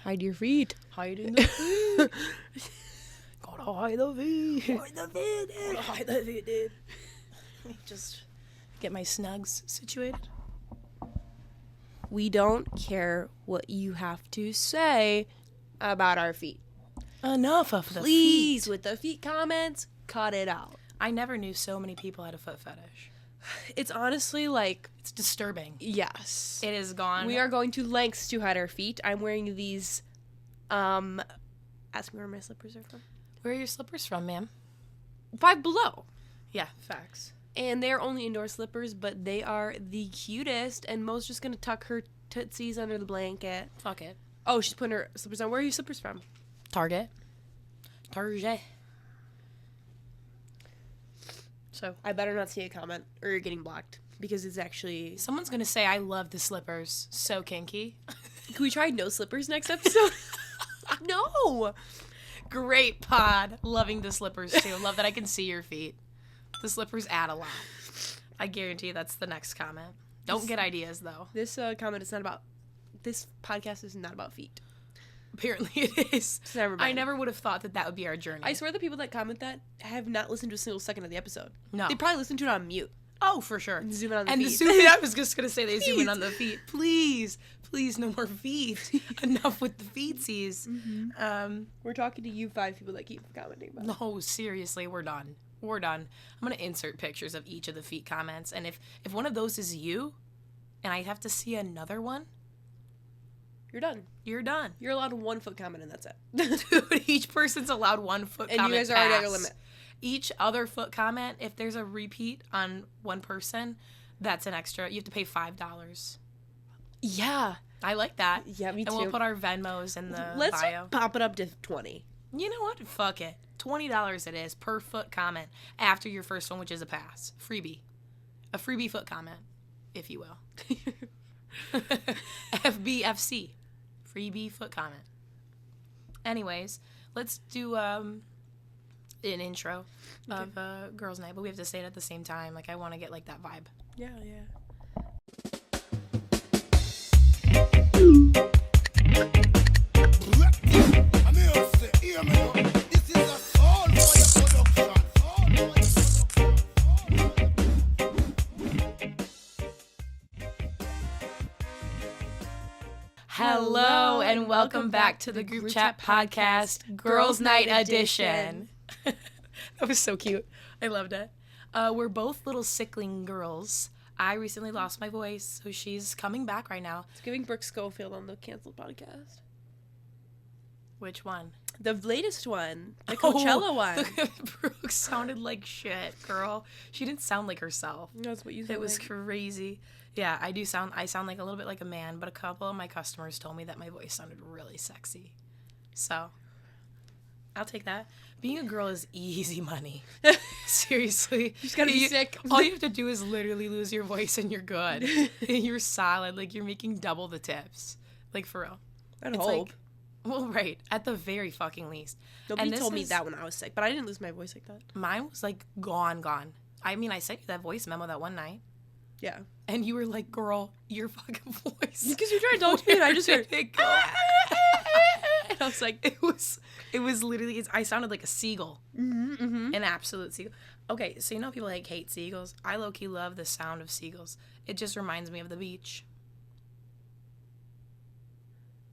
Hide your feet. Hiding the feet. Gotta hide the feet. Hide the feet. Gotta hide the feet, dude. Let me just get my snugs situated. We don't care what you have to say about our feet. Enough of the Please, feet. with the feet comments, cut it out. I never knew so many people had a foot fetish. It's honestly like... It's disturbing. Yes. It is gone. We are going to lengths to hide our feet. I'm wearing these, ask me where my slippers are from. Where are your slippers from, ma'am? Five Below. Yeah, facts. And they're only indoor slippers, but they are the cutest. And Mo's just going to tuck her tootsies under the blanket. Fuck it. Oh, she's putting her slippers on. Where are your slippers from? Target. So I better not see a comment or you're getting blocked because it's actually... someone's going to say, I love the slippers. So kinky. Can we try no slippers next episode? No. Great pod. Loving the slippers too. Love that I can see your feet. The slippers add a lot. I guarantee that's the next comment. Don't get ideas though. This comment is not about... This podcast is not about feet. Apparently it is. Never mind. I never would have thought that would be our journey. I swear the people that comment that have not listened to a single second of the episode. No. They probably listened to it on mute. Oh, for sure. And zoom in on the feet. feet. I was just going to say they zoom in on the feet. Please, no more feet. Enough with the feetsies. Mm-hmm. We're talking to you 5 people that keep commenting about it. No, seriously, we're done. I'm going to insert pictures of each of the feet comments. And if one of those is you, and I have to see another one, you're done. You're done. You're allowed 1 foot comment and that's it. Dude, each person's allowed 1 foot comment. And you guys are already at your limit. Each other foot comment, if there's a repeat on one person, that's an extra. You have to pay $5. Yeah. I like that. Yeah, me too. And we'll put our Venmos in the Let's bio. pop it up to 20. You know what? Fuck it. $20 it is per foot comment after your first one, which is a pass. Freebie. A freebie foot comment, if you will. FBFC. Freebie foot comment. Anyways, let's do an intro of Girls Night, but we have to say it at the same time. Like, I want to get, like, that vibe. Yeah. Hello and welcome back to the GroupChat Podcast, Girls Night Edition. That was so cute. I loved it. We're both little sickling girls. I recently lost my voice, so she's coming back right now. It's giving Brooke Schofield on the canceled podcast. Which one? The latest one. The Coachella one. Brooke sounded like shit, girl. She didn't sound like herself. That's what you said. It was crazy. Yeah, I sound like a little bit like a man, but a couple of my customers told me that my voice sounded really sexy. So, I'll take that. Being a girl is easy money. Seriously. You just gotta be sick. All you have to do is literally lose your voice and you're good. You're solid. Like, you're making double the tips. Like, for real. I'd hope. Like, well, right. At the very fucking least. Nobody told me that when I was sick, but I didn't lose my voice like that. Mine was, like, gone. I mean, I sent you that voice memo that one night. Yeah. And you were like, girl, your fucking voice. Because you're trying to talk to me and I just heard it go. And I was like, it was literally, I sounded like a seagull. Mm-hmm. An absolute seagull. Okay, so you know people like hate seagulls? I low-key love the sound of seagulls. It just reminds me of the beach.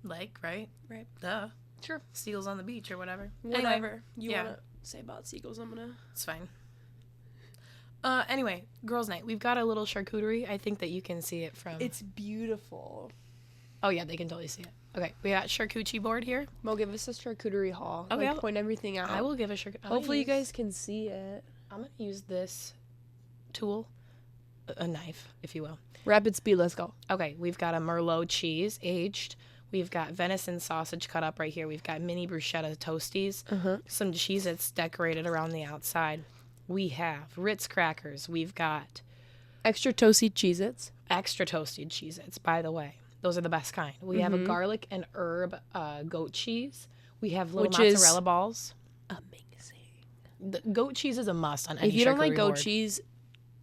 Like, right? Right. Duh. Sure. Seagulls on the beach or whatever. Whatever Anyway, you want to say about seagulls, I'm going to... It's fine. Anyway, Girls Night. We've got a little charcuterie. I think that you can see it from... It's beautiful. Oh, yeah, they can totally see it. Okay, we got charcuterie board here. Mo, give us a charcuterie haul. Okay. Like, point everything out. I will give a charcuterie. Hopefully you guys can see it. I'm going to use this tool, a knife, if you will. Rapid speed, let's go. Okay, we've got a Merlot cheese, aged. We've got venison sausage cut up right here. We've got mini bruschetta toasties. Some Cheez-Its decorated around the outside. We have Ritz crackers. We've got extra toasty Cheez-Its. Extra toasted Cheez-Its, by the way. Those are the best kind. We have a garlic and herb goat cheese. We have little mozzarella balls. Amazing. The goat cheese is a must on any charcuterie If you don't like goat board. cheese,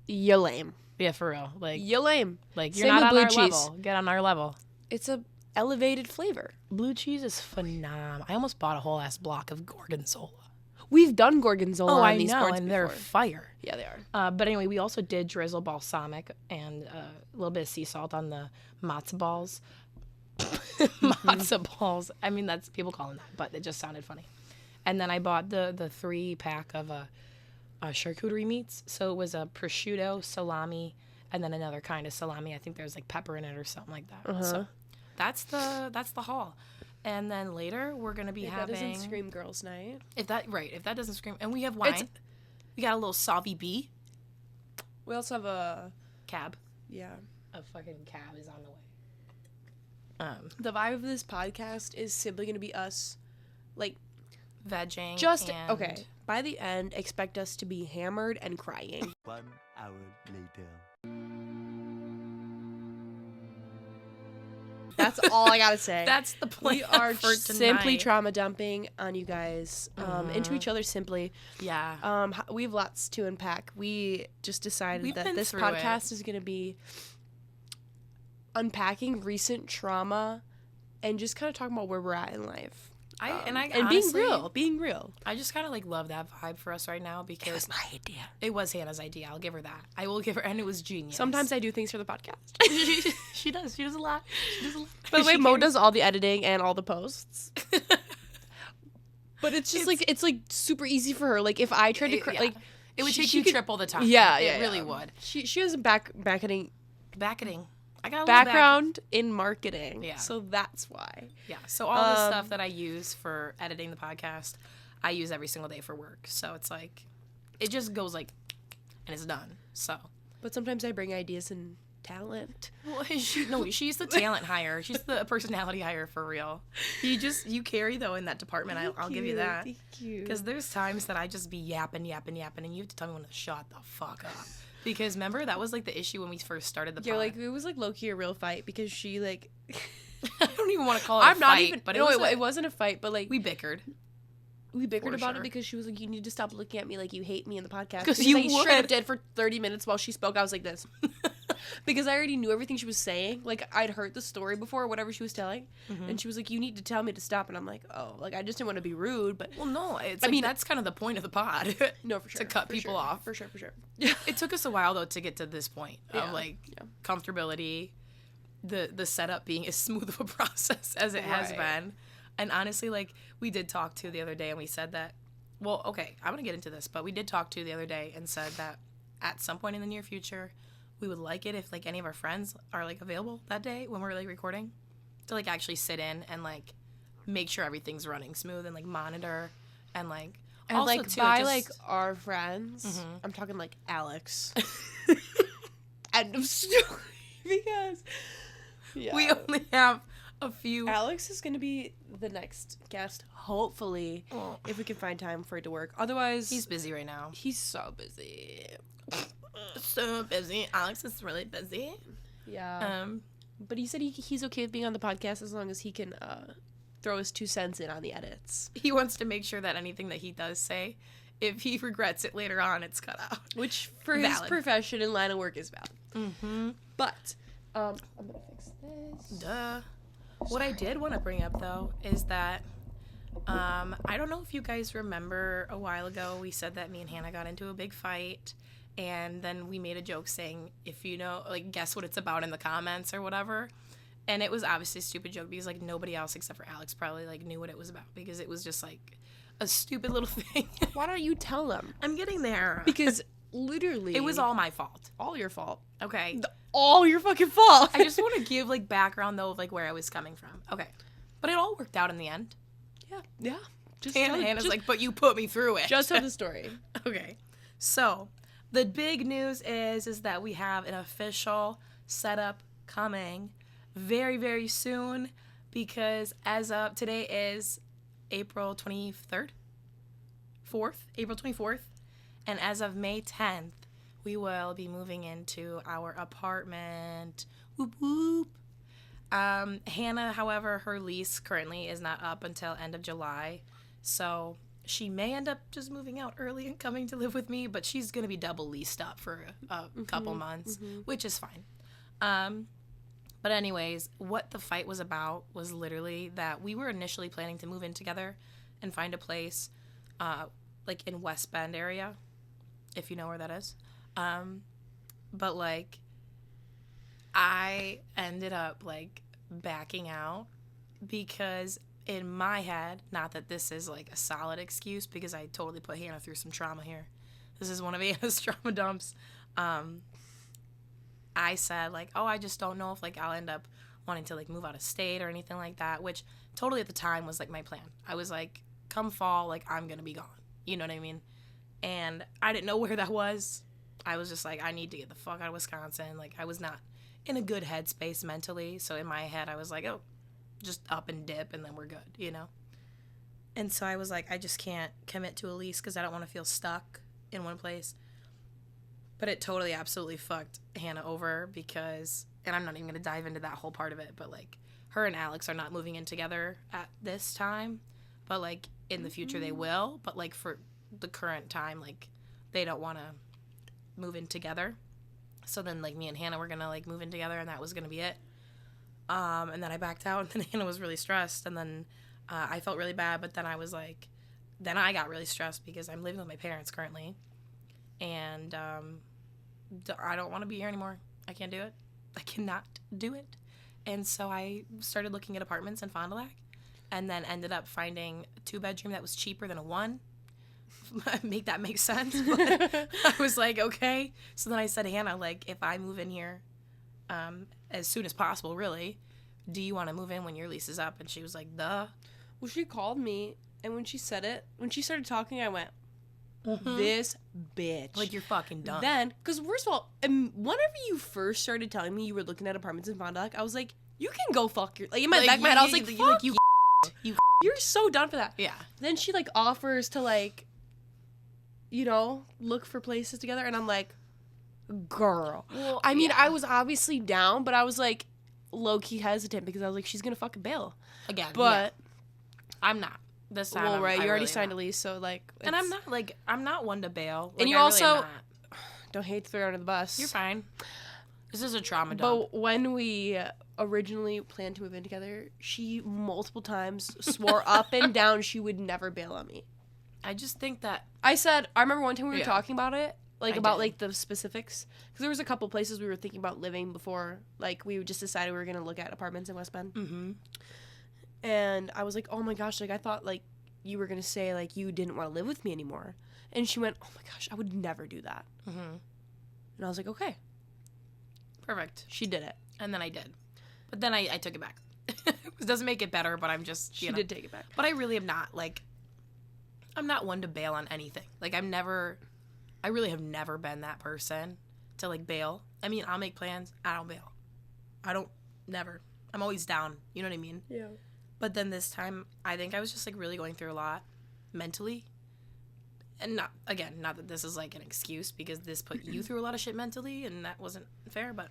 you're lame. Yeah, for real. Like, you're lame. Like, you're Same not with on blue our cheese. level. Get on our level. It's a elevated flavor. Blue cheese is phenomenal. I almost bought a whole ass block of gorgonzola. We've done gorgonzola on these boards and before. they're fire. Yeah, they are. But anyway, we also did drizzle balsamic and a little bit of sea salt on the matzo balls. Matzo balls. I mean, that's people call them that, but it just sounded funny. And then I bought the 3-pack of charcuterie meats. So it was a prosciutto, salami, and then another kind of salami. I think there's like pepper in it or something like that. So that's the haul. And then later we're gonna be having. That doesn't scream girls' night. If that doesn't scream, and we have wine. We got a little Sauvi B. We also have a cab. Yeah. A fucking cab is on the way. The vibe of this podcast is simply gonna be us, like, vegging. Okay. By the end, expect us to be hammered and crying. 1 hour later. That's all I gotta say. That's the plan. We are for simply tonight. trauma dumping on you guys, into each other simply. Yeah. We have lots to unpack. We just decided We've that been this through podcast is gonna be unpacking recent trauma and just kind of talking about where we're at in life. And honestly, being real. I just kind of like love that vibe for us right now because It was my idea. It was Hannah's idea. I'll give her that. I will give her, and it was genius. Sometimes I do things for the podcast. she does. She does a lot. By the way, Mo does all the editing and all the posts. But it's just it's super easy for her. Like if I tried to like it would take she you could, triple the time. Yeah, it really would. She has a bracketing. I got a background in marketing. Yeah. So that's why. Yeah. So all the stuff that I use for editing the podcast, I use every single day for work. So it's like, it just goes like, and it's done. So. But sometimes I bring ideas and talent. Well, she's the talent hire. She's the personality hire for real. You carry though in that department. I'll give you that. Thank you. Because there's times that I just be yapping, and you have to tell me when to shut the fuck up. Because remember, that was like the issue when we first started the pod. You're like, it was like low-key a real fight because she like... I don't even want to call it a fight. But it wasn't a fight, but like... We bickered. We bickered about it because she was like, you need to stop looking at me like you hate me in the podcast. Because you I would. straight up did for 30 minutes while she spoke. I was like this. Because I already knew everything she was saying. Like, I'd heard the story before, whatever she was telling. Mm-hmm. And she was like, you need to tell me to stop. And I'm like, oh, like, I just didn't want to be rude. But well, no, I mean, that's kind of the point of the pod. No, for sure. To cut people off. For sure. It took us a while, though, to get to this point of, comfortability, the setup being as smooth of a process as it has been. And honestly, like, we did talk to the other day, and we said that, well, okay, I'm going to get into this, but we did talk to the other day and said that at some point in the near future, we would like it if, like, any of our friends are, like, available that day when we're, like, recording to, like, actually sit in and, like, make sure everything's running smooth and, like, monitor and, like, and, also, like, too, by, like, our friends, I'm talking, like, Alex. End of story. Because we only have a few. Alex is going to be the next guest, hopefully, if we can find time for it to work. Otherwise... He's busy right now. He's so busy. So busy. Alex is really busy. Yeah. But he said he's okay with being on the podcast as long as he can throw his 2 cents in on the edits. He wants to make sure that anything that he does say, if he regrets it later on, it's cut out. Which, for his profession and line of work, is valid. Mm-hmm. But, I'm going to fix this. Duh. What I did want to bring up, though, is that I don't know if you guys remember a while ago, we said that me and Hannah got into a big fight. And then we made a joke saying, if you know, like, guess what it's about in the comments or whatever. And it was obviously a stupid joke because, like, nobody else except for Alex probably, like, knew what it was about because it was just, like, a stupid little thing. Why don't you tell them? I'm getting there. Because literally... It was all my fault. All your fault. Okay. All your fucking fault. I just want to give, like, background, though, of, like, where I was coming from. Okay. But it all worked out in the end. Yeah. Just Hannah's like, but you put me through it. Just tell the story. Okay. So... the big news is that we have an official setup coming very, very soon because as of today is April 23rd? April 24th. And as of May 10th, we will be moving into our apartment. Whoop, whoop. Hannah, however, her lease currently is not up until end of July. So she may end up just moving out early and coming to live with me, but she's going to be double leased up for a couple months, which is fine. But anyways, what the fight was about was literally that we were initially planning to move in together and find a place, like in West Bend area, if you know where that is. But like, I ended up like backing out because in my head, not that this is like a solid excuse because I totally put Hannah through some trauma here. This is one of Hannah's trauma dumps. I said like, oh, I just don't know if like I'll end up wanting to like move out of state or anything like that, which totally at the time was like my plan. I was like, come fall, like I'm going to be gone. You know what I mean? And I didn't know where that was. I was just like, I need to get the fuck out of Wisconsin. Like I was not in a good headspace mentally. So in my head, I was like, oh, just up and dip and then we're good, you know? And so I was like, I just can't commit to a lease because I don't want to feel stuck in one place. But it totally absolutely fucked Hannah over because, and I'm not even going to dive into that whole part of it, but like her and Alex are not moving in together at this time, but like in the future they will. But like for the current time, like they don't want to move in together. So then like me and Hannah were going to like move in together and that was going to be it. And then I backed out and then Hannah was really stressed and then I felt really bad, but then I was like, then I got really stressed because I'm living with my parents currently and I don't want to be here anymore. I can't do it. I cannot do it. And so I started looking at apartments in Fond du Lac and then ended up finding a 2-bedroom that was cheaper than a 1. Make that make sense. But I was like, okay. So then I said, Hannah, like, if I move in here as soon as possible, really, do you want to move in when your lease is up? And she was like, duh. Well, she called me, and when she said it, when she started talking, I went, this bitch. Like, you're fucking done. Then, because first of all, whenever you first started telling me you were looking at apartments in Fond du Lac, I was like, you can go fuck your... Like, in my back of my head, I was like, fuck you. You're so done for that. Yeah. Then she, like, offers to, like, you know, look for places together, and I'm like, girl. Well, I mean, I was obviously down, but I was, like, low-key hesitant because I was like, she's gonna fucking bail. Again, but... Yeah. I'm not. This time, well, right, you already really signed a lease, so, like... And I'm not one to bail. Like, and you also... Don't hate to throw her under the bus. You're fine. This is a trauma dump. But when we originally planned to move in together, she multiple times swore up and down she would never bail on me. I just think that... I remember one time we were talking about it, like, like, the specifics. Because there was a couple places we were thinking about living before, like, we just decided we were going to look at apartments in West Bend. Mm-hmm. And I was like, oh my gosh, like, I thought, like, you were going to say, like, you didn't want to live with me anymore. And she went, oh my gosh, I would never do that. Mm-hmm. And I was like, okay. Perfect. She did it. And then I did. But then I took it back. It doesn't make it better, but I'm just, She did take it back. But I really am not, like, I'm not one to bail on anything. Like, I really have never been that person to, like, bail. I mean, I'll make plans. I don't bail. Never. I'm always down. You know what I mean? Yeah. But then this time, I think I was just, like, really going through a lot mentally. And not that this is, like, an excuse, because this put you through a lot of shit mentally, and that wasn't fair, but,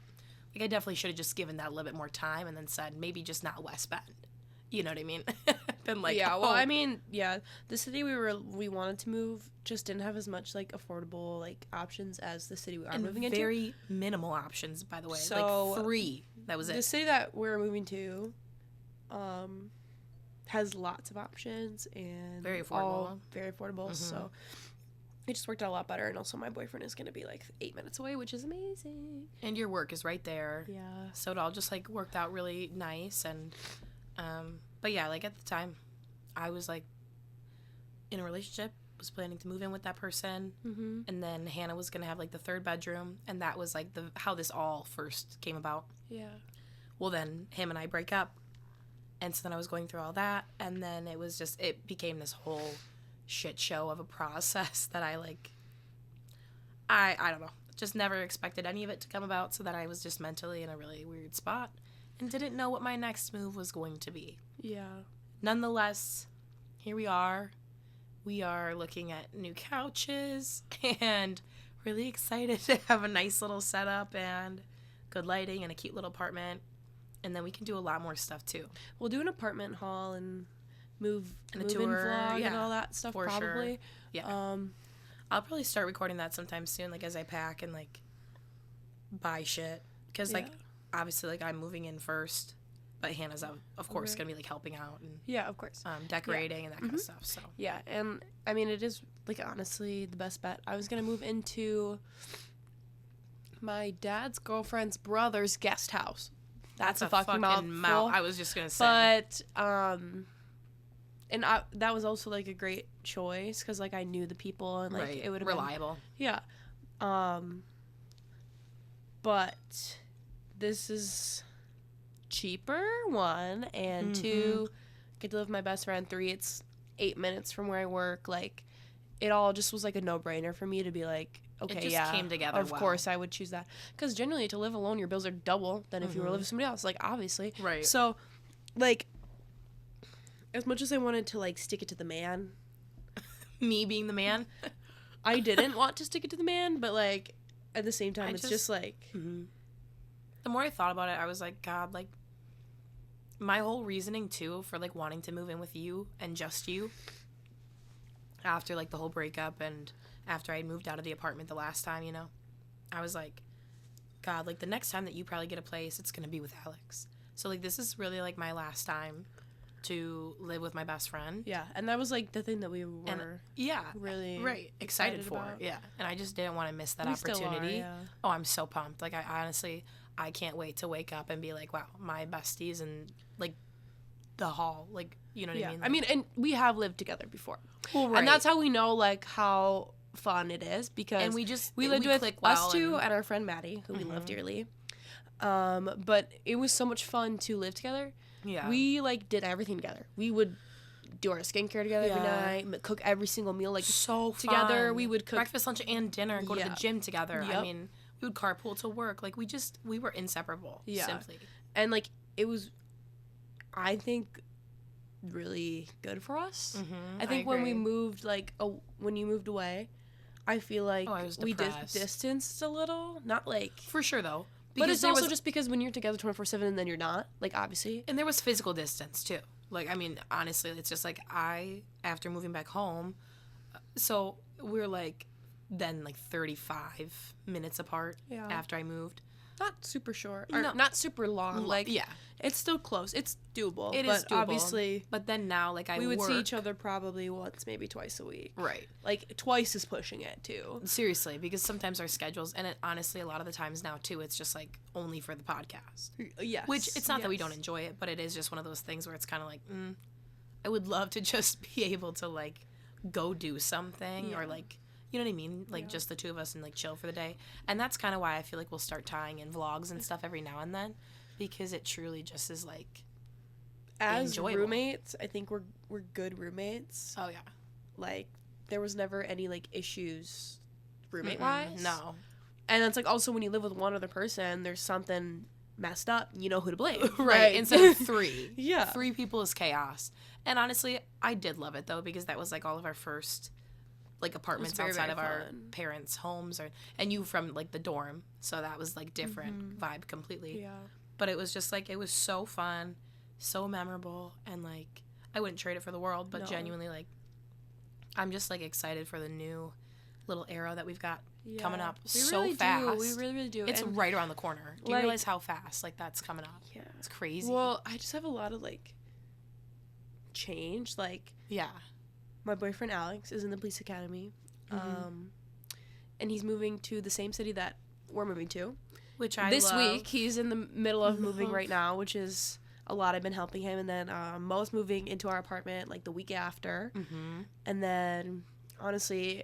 like, I definitely should have just given that a little bit more time and then said, maybe just not West Bend. You know what I mean? Been like, yeah, well, I mean, yeah, the city we wanted to move just didn't have as much, like, affordable, like, options as the city we are moving into. Very minimal options, by the way. So, like, 3. That was it. The city that we're moving to, has lots of options and very affordable. All very affordable. Mm-hmm. So it just worked out a lot better. And also my boyfriend is going to be like 8 minutes away, which is amazing. And your work is right there. Yeah. So it all just like worked out really nice. And, but yeah, like at the time I was like in a relationship, was planning to move in with that person. Mm-hmm. And then Hannah was going to have like the 3rd bedroom. And that was like how this all first came about. Yeah. Well, then him and I break up. And so then I was going through all that, and then it became this whole shit show of a process that I don't know, just never expected any of it to come about, so that I was just mentally in a really weird spot and didn't know what my next move was going to be. Yeah. Nonetheless, here we are. We are looking at new couches and really excited to have a nice little setup and good lighting and a cute little apartment. And then we can do a lot more stuff, too. We'll do an apartment haul and move and a move-in tour, vlog yeah, and all that stuff for probably. Sure. Yeah. I'll probably start recording that sometime soon, like as I pack and like buy shit, because like obviously like I'm moving in first, but Hannah's of course gonna be like helping out and of course, decorating and that kind of stuff. So and I mean it is like honestly the best bet. I was gonna move into my dad's girlfriend's brother's guest house. That's a fucking mouthful. I was just gonna say, but and that was also like a great choice because like I knew the people and like it would have reliable. But this is cheaper, one, and two, get to live with my best friend. 3, it's 8 minutes from where I work. Like it all just was like a no-brainer for me to be like, okay, it just came together. Of course I would choose that because generally to live alone your bills are double than if you were to live with somebody else, like obviously, right? So like as much as I wanted to like stick it to the man, me being the man, I didn't want to stick it to the man, but like at the same time it's just like the more I thought about it, I was like, God, like my whole reasoning too for like wanting to move in with you and just you after like the whole breakup and after I moved out of the apartment the last time, you know, I was like, God, like the next time that you probably get a place, it's gonna be with Alex. So like this is really like my last time to live with my best friend. Yeah, and that was like the thing that we were really excited for. about. Yeah, and I just didn't want to miss that We opportunity. Still are, yeah. Oh, I'm so pumped. Like I honestly, I can't wait to wake up and be like, wow, my besties and like the hall, like you know what I mean? Like, I mean, and we have lived together before, well, right. And that's how we know like how fun it is because and we lived with us two and our friend Maddie, who we love dearly. But it was so much fun to live together. Yeah, we like did everything together. We would do our skincare together every night, cook every single meal like so together. Fun. We would cook breakfast, lunch, and dinner. Go to the gym together. I mean, we would carpool to work. Like we were inseparable. Yeah, simply. And like it was, I think, really good for us. I think when we moved, like when you moved away, I feel like we distanced a little. Not like for sure though. But it's also just because when you're together 24/7 and then you're not, like, obviously. And there was physical distance, too. Like, I mean, honestly, it's just, like, after moving back home, so we're, like, then, like, 35 minutes apart after I moved. Not super short. Or not super long. Like, it's still close. It's doable. It is doable. Obviously. But then now, like, we would see each other probably once, maybe twice a week. Right. Like, twice is pushing it, too. Seriously, because sometimes our schedules, and honestly, a lot of the times now, too, it's just, like, only for the podcast. Yes. Which, it's not that we don't enjoy it, but it is just one of those things where it's kind of like, I would love to just be able to, like, go do something or, like, you know what I mean? Like, just the two of us and, like, chill for the day. And that's kind of why I feel like we'll start tying in vlogs and stuff every now and then. Because it truly just is, like, as enjoyable. Roommates, I think we're good roommates. Oh, yeah. Like, there was never any, like, issues roommate-wise. No. And it's, like, also when you live with one other person, there's something messed up, you know who to blame. Right. Instead of 3. Yeah. 3 people is chaos. And honestly, I did love it, though, because that was, like, all of our first... like apartments outside of our parents' homes and you from like the dorm, so that was like different vibe completely. But it was just like it was so fun, so memorable, and like I wouldn't trade it for the world, but genuinely like I'm just like excited for the new little era that we've got coming up. We so really fast. We really do. It's right around the corner. Do you realize how fast like that's coming up? Yeah, it's crazy. Well, I just have a lot of like change, like my boyfriend Alex is in the police academy, and he's moving to the same city that we're moving to. Which I this love. week he's in the middle of moving right now, which is a lot. I've been helping him, and then Mo's moving into our apartment like the week after, and then honestly,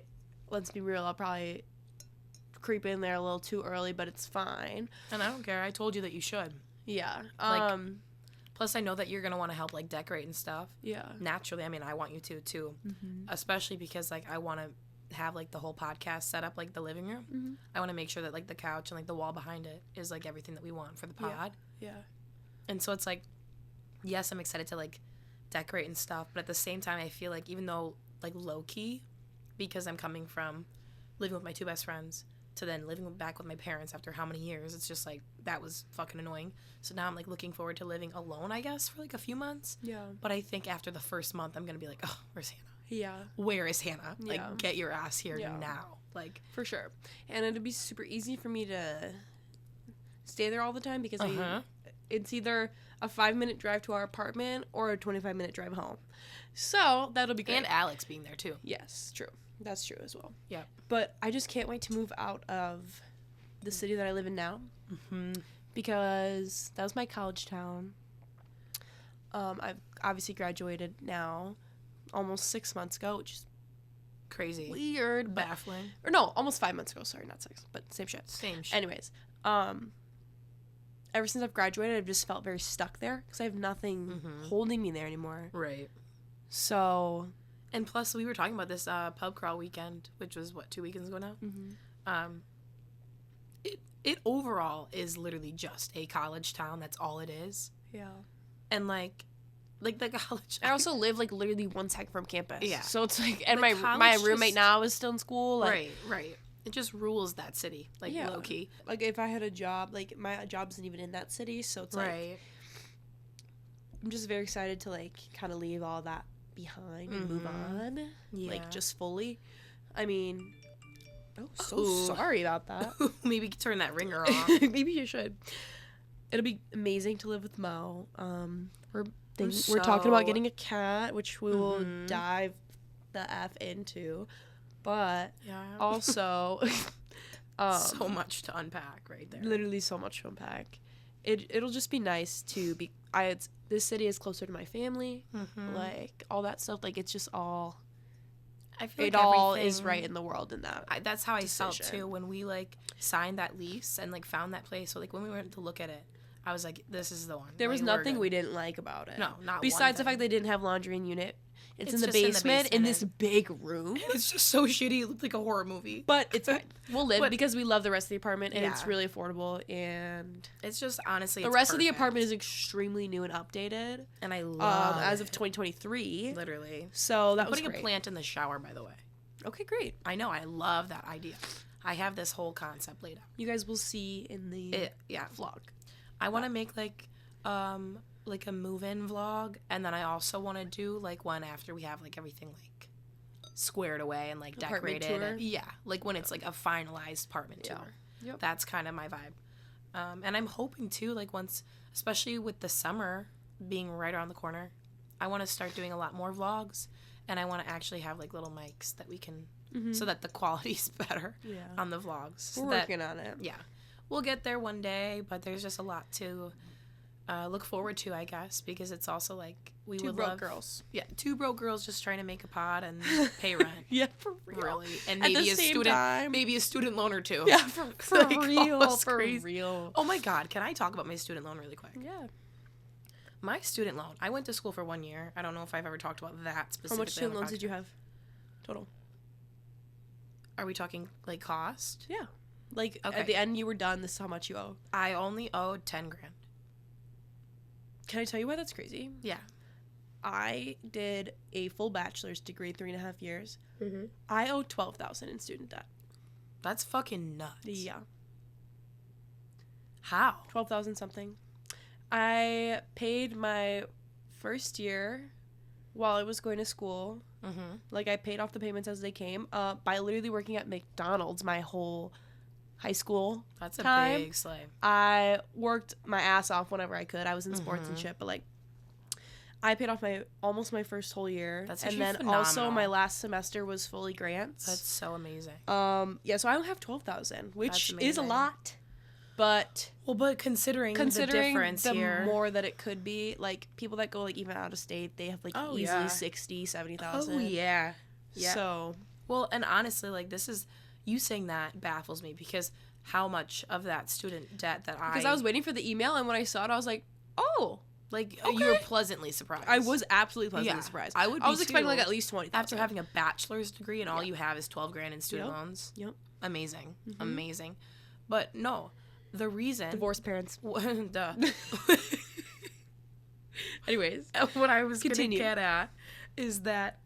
let's be real, I'll probably creep in there a little too early, but it's fine. And I don't care. I told you that you should. Yeah. Like, plus, I know that you're going to want to help, like, decorate and stuff. Yeah. Naturally. I mean, I want you to, too. Especially because, like, I want to have, like, the whole podcast set up, like, the living room. I want to make sure that, like, the couch and, like, the wall behind it is, like, everything that we want for the pod. Yeah. And so it's, like, yes, I'm excited to, like, decorate and stuff. But at the same time, I feel like even though, like, low-key, because I'm coming from living with my 2 best friends, to then living back with my parents after how many years. It's just like, that was fucking annoying. So now I'm like looking forward to living alone, I guess, for like a few months. Yeah. But I think after the first month, I'm gonna be like, oh, where's Hannah? Yeah. Where is Hannah? Yeah. Like, get your ass here now. Like, for sure. And it'd be super easy for me to stay there all the time because it's either a 5-minute drive to our apartment or a 25-minute drive home. So that'll be great. And Alex being there too. Yes, true. That's true as well. Yeah. But I just can't wait to move out of the city that I live in now. Because that was my college town. I've obviously graduated now almost 6 months ago, which is crazy. weird. Baffling. Or no, almost 5 months ago. Sorry, not 6. But same shit. Same shit. Anyways, ever since I've graduated, I've just felt very stuck there because I have nothing holding me there anymore. Right. So... And plus, we were talking about this pub crawl weekend, which was, 2 weekends ago now? It overall is literally just a college town. That's all it is. Yeah. And, like the college... I also live, like, literally 1 second from campus. Yeah. So it's, like... And The my roommate now is still in school. Like, Right. It just rules that city, like, low-key. Like, if I had a job, like, my job isn't even in that city, so it's, like... I'm just very excited to, like, kind of leave all that behind and move on. Yeah. Like, just fully. I mean... Oh, sorry about that. Maybe turn that ringer off. Maybe you should. It'll be amazing to live with Mo. We're talking about getting a cat, which we will dive the F into. But also... so much to unpack right there. Literally so much to unpack. It'll just be nice to be... this city is closer to my family. Like, all that stuff. Like, it's just all... I feel it all is right in the world in that. That's how decision. I felt too when we like signed that lease and like found that place. So like when we went to look at it, I was like, "This is the one." There was nothing we didn't like about it. No, not besides the fact they didn't have laundry in unit. It's in the just basement in this big room. It's just so shitty. It looked like a horror movie. But it's fine. We'll live because we love the rest of the apartment and it's really affordable and it's just honestly the rest of the apartment is extremely new and updated. And I love as of 2023. Literally. So that I'm was putting great. a plant in the shower, by the way. Okay, great. I know. I love that idea. I have this whole concept laid out. You guys will see in the vlog. I want to make like a move-in vlog, and then I also want to do like one after we have like everything like squared away and like apartment decorated. tour? Yeah, like when it's like a finalized apartment tour. Yep. That's kind of my vibe. And I'm hoping too, like once, especially with the summer being right around the corner, I want to start doing a lot more vlogs, and I want to actually have like little mics that we can, so that the quality's better on the vlogs. We're working on it. Yeah, we'll get there one day, but there's just a lot to look forward to, I guess, because it's also like we Two would broke love girls. Yeah, 2 broke girls just trying to make a pod and pay rent. Yeah, for real. Really, and At maybe the a same student, time. maybe a student loan or two. Yeah, for Like, real, almost for crazy. real. Oh my God, can I talk about my student loan really quick? Yeah. My student loan. I went to school for 1 year. I don't know if I've ever talked about that specifically. How much student loans did you have total? Are we talking like cost? Yeah. Like Okay. at the end you were done, this is how much you owe. I only owed 10 grand. Can I tell you why that's crazy? Yeah. I did a full bachelor's degree, 3.5 years. I owe $12,000 in student debt. That's fucking nuts. Yeah. How? 12,000 something. I paid my first year while I was going to school. Like I paid off the payments as they came by literally working at McDonald's my whole high school. That's a time. big slave. I worked my ass off whenever I could. I was in sports and shit, but like I paid off almost my first whole year. That's and actually then phenomenal. Also my last semester was fully grants. That's so amazing. Yeah, so I don't have 12,000, which That's is a amazing. lot. But considering the difference the here, more that it could be, like people that go like even out of state, they have like easily 60, 70,000. Oh yeah. So well, and honestly, like this is you saying that baffles me because how much of that student debt that because I was waiting for the email and when I saw it, I was like, oh, like okay. you were pleasantly surprised. I was absolutely pleasantly surprised. I would. I was expecting like at least 20,000 after having a bachelor's degree and all you have is 12 grand in student loans. Yep. Amazing, amazing, but no. The reason Divorced parents. Duh. Anyways, what I was continue. gonna get at is that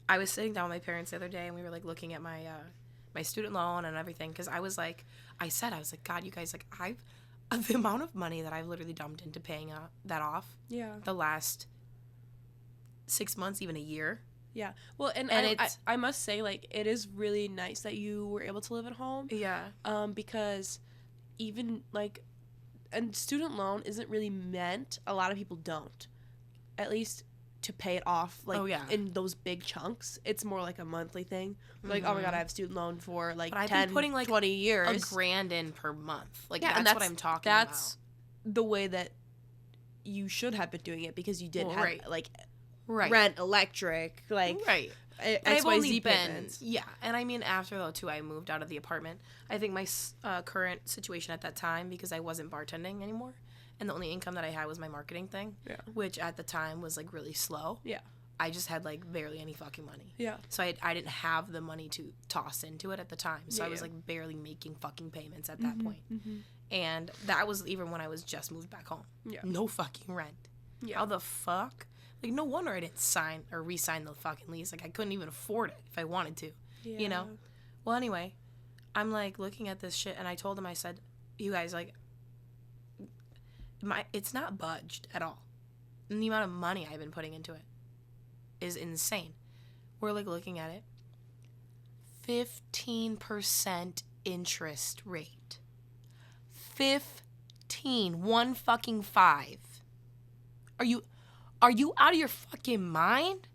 I was sitting down with my parents the other day and we were like looking at my my student loan and everything, because I was like, God, you guys, like, the amount of money that I've literally dumped into paying that off. Yeah. The last 6 months, even a year. Yeah. Well, and I must say, like, it is really nice that you were able to live at home. Yeah. Because even, like, and student loan isn't really meant, a lot of people don't, at least to pay it off, like, in those big chunks. It's more like a monthly thing. Like, oh my God, I have student loan for, like, 10, putting, like, 20 years. $1,000 in per month. Like, that's what I'm talking about. That's the way that you should have been doing it, because you did have, like, right. rent, electric, like, right. XYZ payments. Yeah, and I mean, after, though, too, I moved out of the apartment. I think my current situation at that time, because I wasn't bartending anymore, and the only income that I had was my marketing thing, which at the time was, like, really slow. Yeah. I just had, like, barely any fucking money. Yeah. So I didn't have the money to toss into it at the time. So I was, like, barely making fucking payments at that point. Mm-hmm. And that was even when I was just moved back home. Yeah. No fucking rent. Yeah. How the fuck? Like, no wonder I didn't sign or re-sign the fucking lease. Like, I couldn't even afford it if I wanted to, you know? Well, anyway, I'm, like, looking at this shit, and I told him, I said, you guys, like, it's not budged at all. And the amount of money I've been putting into it is insane. We're, like, looking at it. 15% interest rate. 15. 1 fucking 5. Are you out of your fucking mind?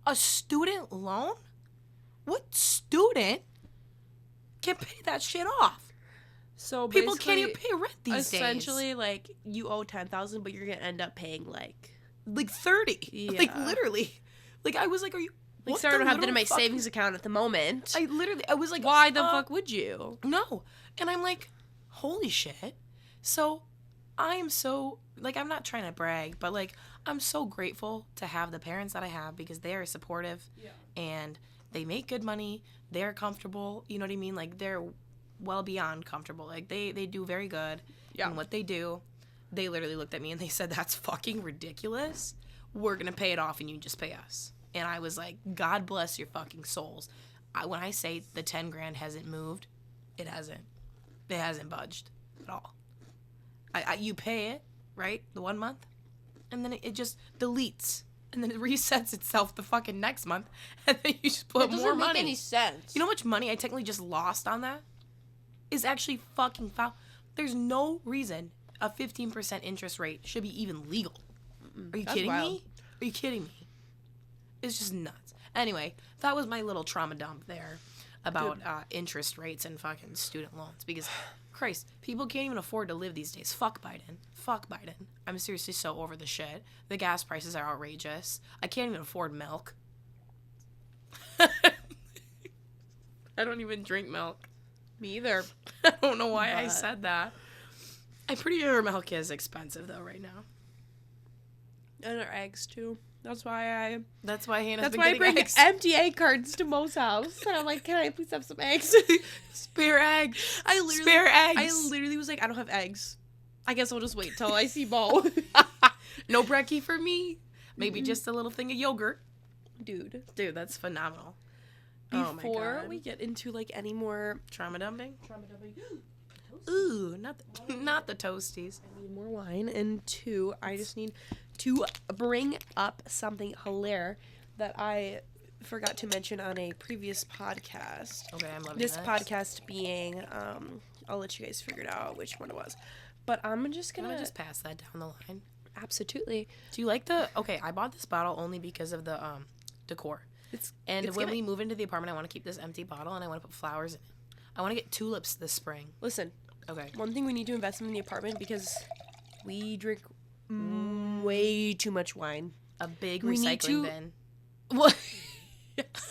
A student loan? What student can pay that shit off? So people can't even pay rent these days. Essentially, like, you owe $10,000, but you're gonna end up paying like 30. Yeah. Like, literally. Like, I was like, are you? Like, sorry, I don't have that in my savings account at the moment. I was like, why the fuck would you? No. And I'm like, holy shit. So I am so, like, I'm not trying to brag, but, like, I'm so grateful to have the parents that I have, because they are supportive and they make good money. They're comfortable. You know what I mean? Like, they're well beyond comfortable. Like, they do very good in what they do. They literally looked at me and they said, that's fucking ridiculous. We're going to pay it off and you just pay us. And I was like, God bless your fucking souls. When I say the 10 grand hasn't moved, it hasn't. It hasn't budged at all. You pay it, right, the 1 month, and then it just deletes, and then it resets itself the fucking next month, and then you just put more money. It doesn't make any sense. You know how much money I technically just lost on that? Is actually fucking foul. There's no reason a 15% interest rate should be even legal. Are you kidding me? Are you kidding me? It's just nuts. Anyway, that was my little trauma dump there about interest rates and fucking student loans, because Christ, people can't even afford to live these days. Fuck Biden. Fuck Biden. I'm seriously so over the shit. The gas prices are outrageous. I can't even afford milk. I don't even drink milk. Me either. I don't know why I said that. I'm pretty sure milk is expensive, though, right now. And our eggs, too. That's why Hannah's been I getting bring eggs. empty egg cartons to Mo's house. And I'm like, can I please have some eggs? Spare eggs. Spare eggs. I literally was like, I don't have eggs. I guess I'll just wait till I see Mo. No brekkie for me. Maybe just a little thing of yogurt. Dude, that's phenomenal. Before we get into, like, any more trauma dumping. Ooh, not the toasties. I need more wine. And 2, I just need to bring up something hilarious that I forgot to mention on a previous podcast. Okay, I'm loving this podcast being, I'll let you guys figure it out which one it was. But I'm just gonna just pass that down the line. Absolutely. Do you like I bought this bottle only because of the decor. When we move into the apartment, I want to keep this empty bottle and I want to put flowers in it. I want to get tulips this spring. Listen. Okay. One thing we need to invest in the apartment, because we drink way too much wine. A big recycling bin. What?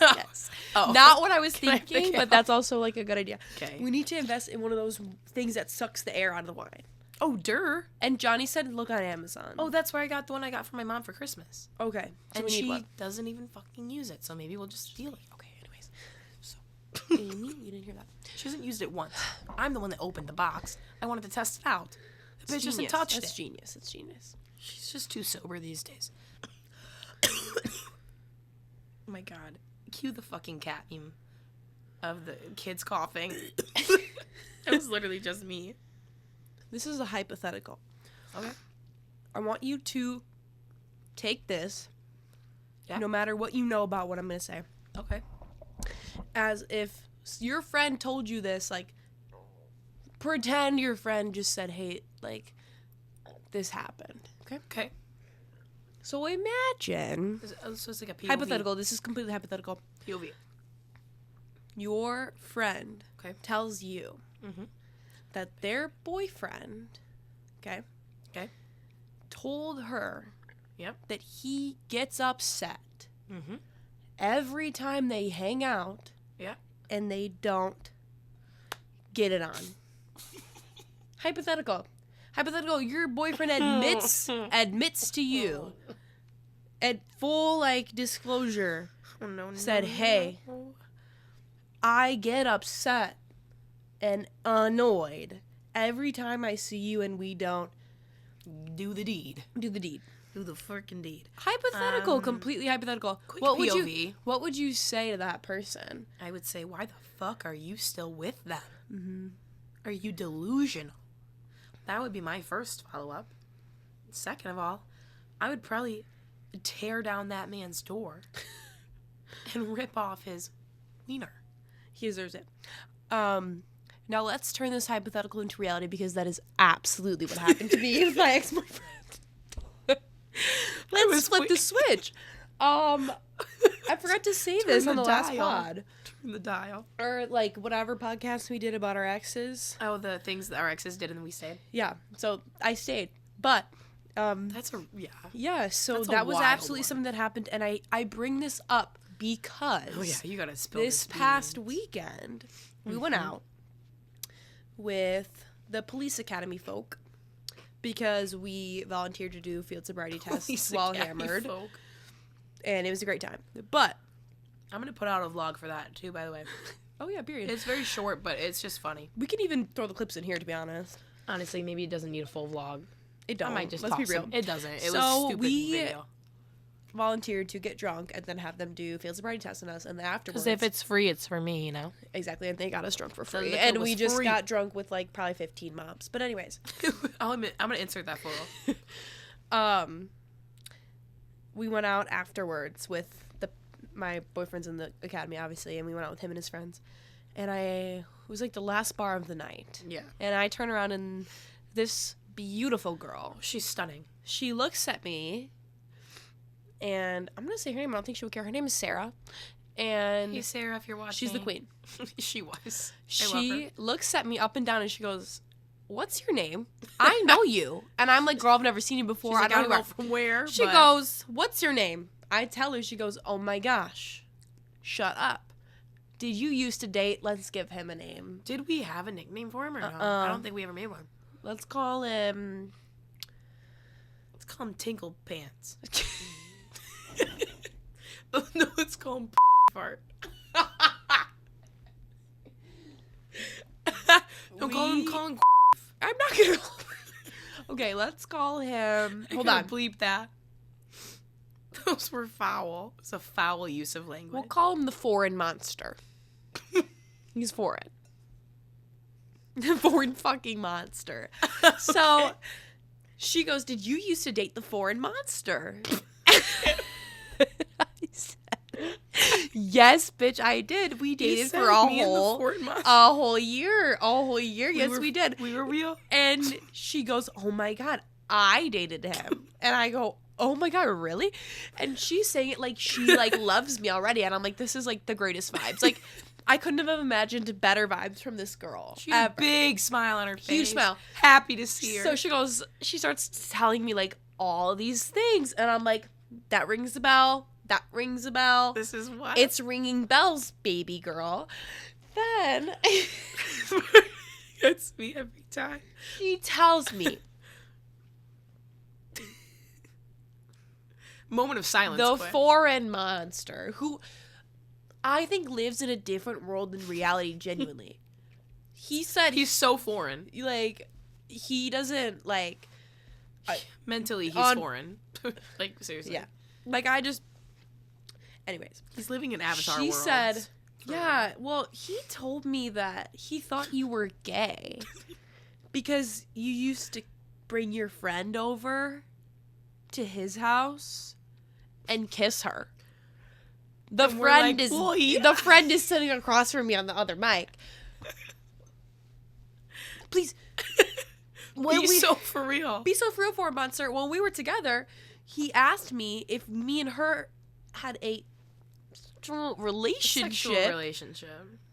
Yes. Oh. Not what I was thinking, but that's also, like, a good idea. Okay. We need to invest in one of those things that sucks the air out of the wine. Oh, durr. And Johnny said look on Amazon. Oh, that's where I got the one I got from my mom for Christmas. Okay. So and she doesn't even fucking use it, so maybe we'll just steal it. Okay, anyways. So, Amy, you didn't hear that. She hasn't used it once. I'm the one that opened the box. I wanted to test it out. The bitch hasn't touched it. That's genius. It's genius. She's just too sober these days. Oh my God. Cue the fucking cat meme. of the kids coughing. It was literally just me. This is a hypothetical. Okay. I want you to take this, Yeah. no matter what you know about what I'm going to say, Okay. as if your friend told you this, like, pretend your friend just said, hey, like, this happened. Okay? Okay. So imagine, So it's like a POV. hypothetical, this is completely hypothetical. POV. Your friend Okay. tells you Mm-hmm. that their boyfriend, okay, told her Yep. that he gets upset Mm-hmm. every time they hang out Yeah. and they don't get it on. Hypothetical, your boyfriend admits to you at full, like, disclosure, Oh, no, said, hey, I get upset and annoyed every time I see you and we don't do the deed. do the deed. Do the freaking deed. Completely hypothetical. Quick What POV. what would you say to that person? I would say, why the fuck are you still with them? Mm-hmm. Are you delusional? That would be my first follow-up. Second of all, I would probably tear down that man's door and rip off his wiener. He deserves it. Now let's turn this hypothetical into reality, because that is absolutely what happened to me with my ex-boyfriend. Let's flip the switch. I forgot to say this on the last pod. Turn the dial. Or, like, whatever podcast we did about our exes. Oh, the things that our exes did and we stayed. Yeah, so I stayed. But, That's a, yeah. yeah, so That's a that was wild absolutely one. something that happened, and I bring this up because Oh, yeah, you gotta spill this this past beans. weekend, we went out with the police academy folk because we volunteered to do field sobriety tests Police while Academy hammered, folk. and it was a great time. But, I'm gonna put out a vlog for that, too, by the way. oh yeah, period. It's very short, but it's just funny. We can even throw the clips in here, to be honest. Honestly, maybe it doesn't need a full vlog. It don't. I might just Let's be toss real. some- It doesn't. It So was stupid we- video. Volunteered to get drunk and then have them do field sobriety tests on us, and then afterwards, Because if it's free, it's for me, you know? exactly, and they got us drunk for The free, liquor and was we just free. got drunk with, like, probably 15 moms. But anyways, I'll admit, I'm gonna insert that photo. we went out afterwards with my boyfriend's in the academy, obviously, and we went out with him and his friends, and it was like the last bar of the night, Yeah. and I turn around and this beautiful girl, She's stunning. she looks at me, and I'm gonna say her name, I don't think she would care, her name is Sarah, and Hey, Sarah, if you're watching. she's the queen. She was. I love her. She looks at me up and down and she goes, what's your name? I know you. And I'm like, girl, I've never seen you before. She's like, I don't know from where. She but- goes, what's your name? I tell her, she goes, oh my gosh, shut up. Did you used to date? Let's give him a name. Did we have a nickname for him or not? I don't think we ever made one. Let's call him... Let's call him Tinkle Pants. No, let's call him Fart. Don't call him I'm not going to... Okay, let's call him... Hold on. Bleep that. Those were foul. It's a foul use of language. We'll call him the foreign monster. He's foreign. Foreign fucking monster. So she goes, did you used to date the foreign monster? I said, yes, bitch, I did. We dated for a whole year. Yes, we did. We were real. And she goes, oh my God, I dated him. And I go, oh my God, really? And she's saying it like she like loves me already. And I'm like, this is like the greatest vibes. Like, I couldn't have imagined better vibes from this girl. She had a big smile on her face. Huge smile. Happy to see her. So she starts telling me like all these things. And I'm like, that rings a bell. That rings a bell. This is what? It's ringing bells, baby girl. Then That's me every time. she tells me, Moment of silence. the quick. foreign monster, who I think lives in a different world than reality, genuinely. He said He's so foreign. like, he doesn't, like... Mentally, he's on- foreign. Like, seriously. Yeah. Like, I just... Anyways. He's living in Avatar She worlds. said Yeah, well, he told me that he thought you were gay because you used to bring your friend over to his house and kiss her. The friend is sitting across from me on the other mic. Please. Be so for real for a monster. When we were together, he asked me if me and her had a sexual relationship.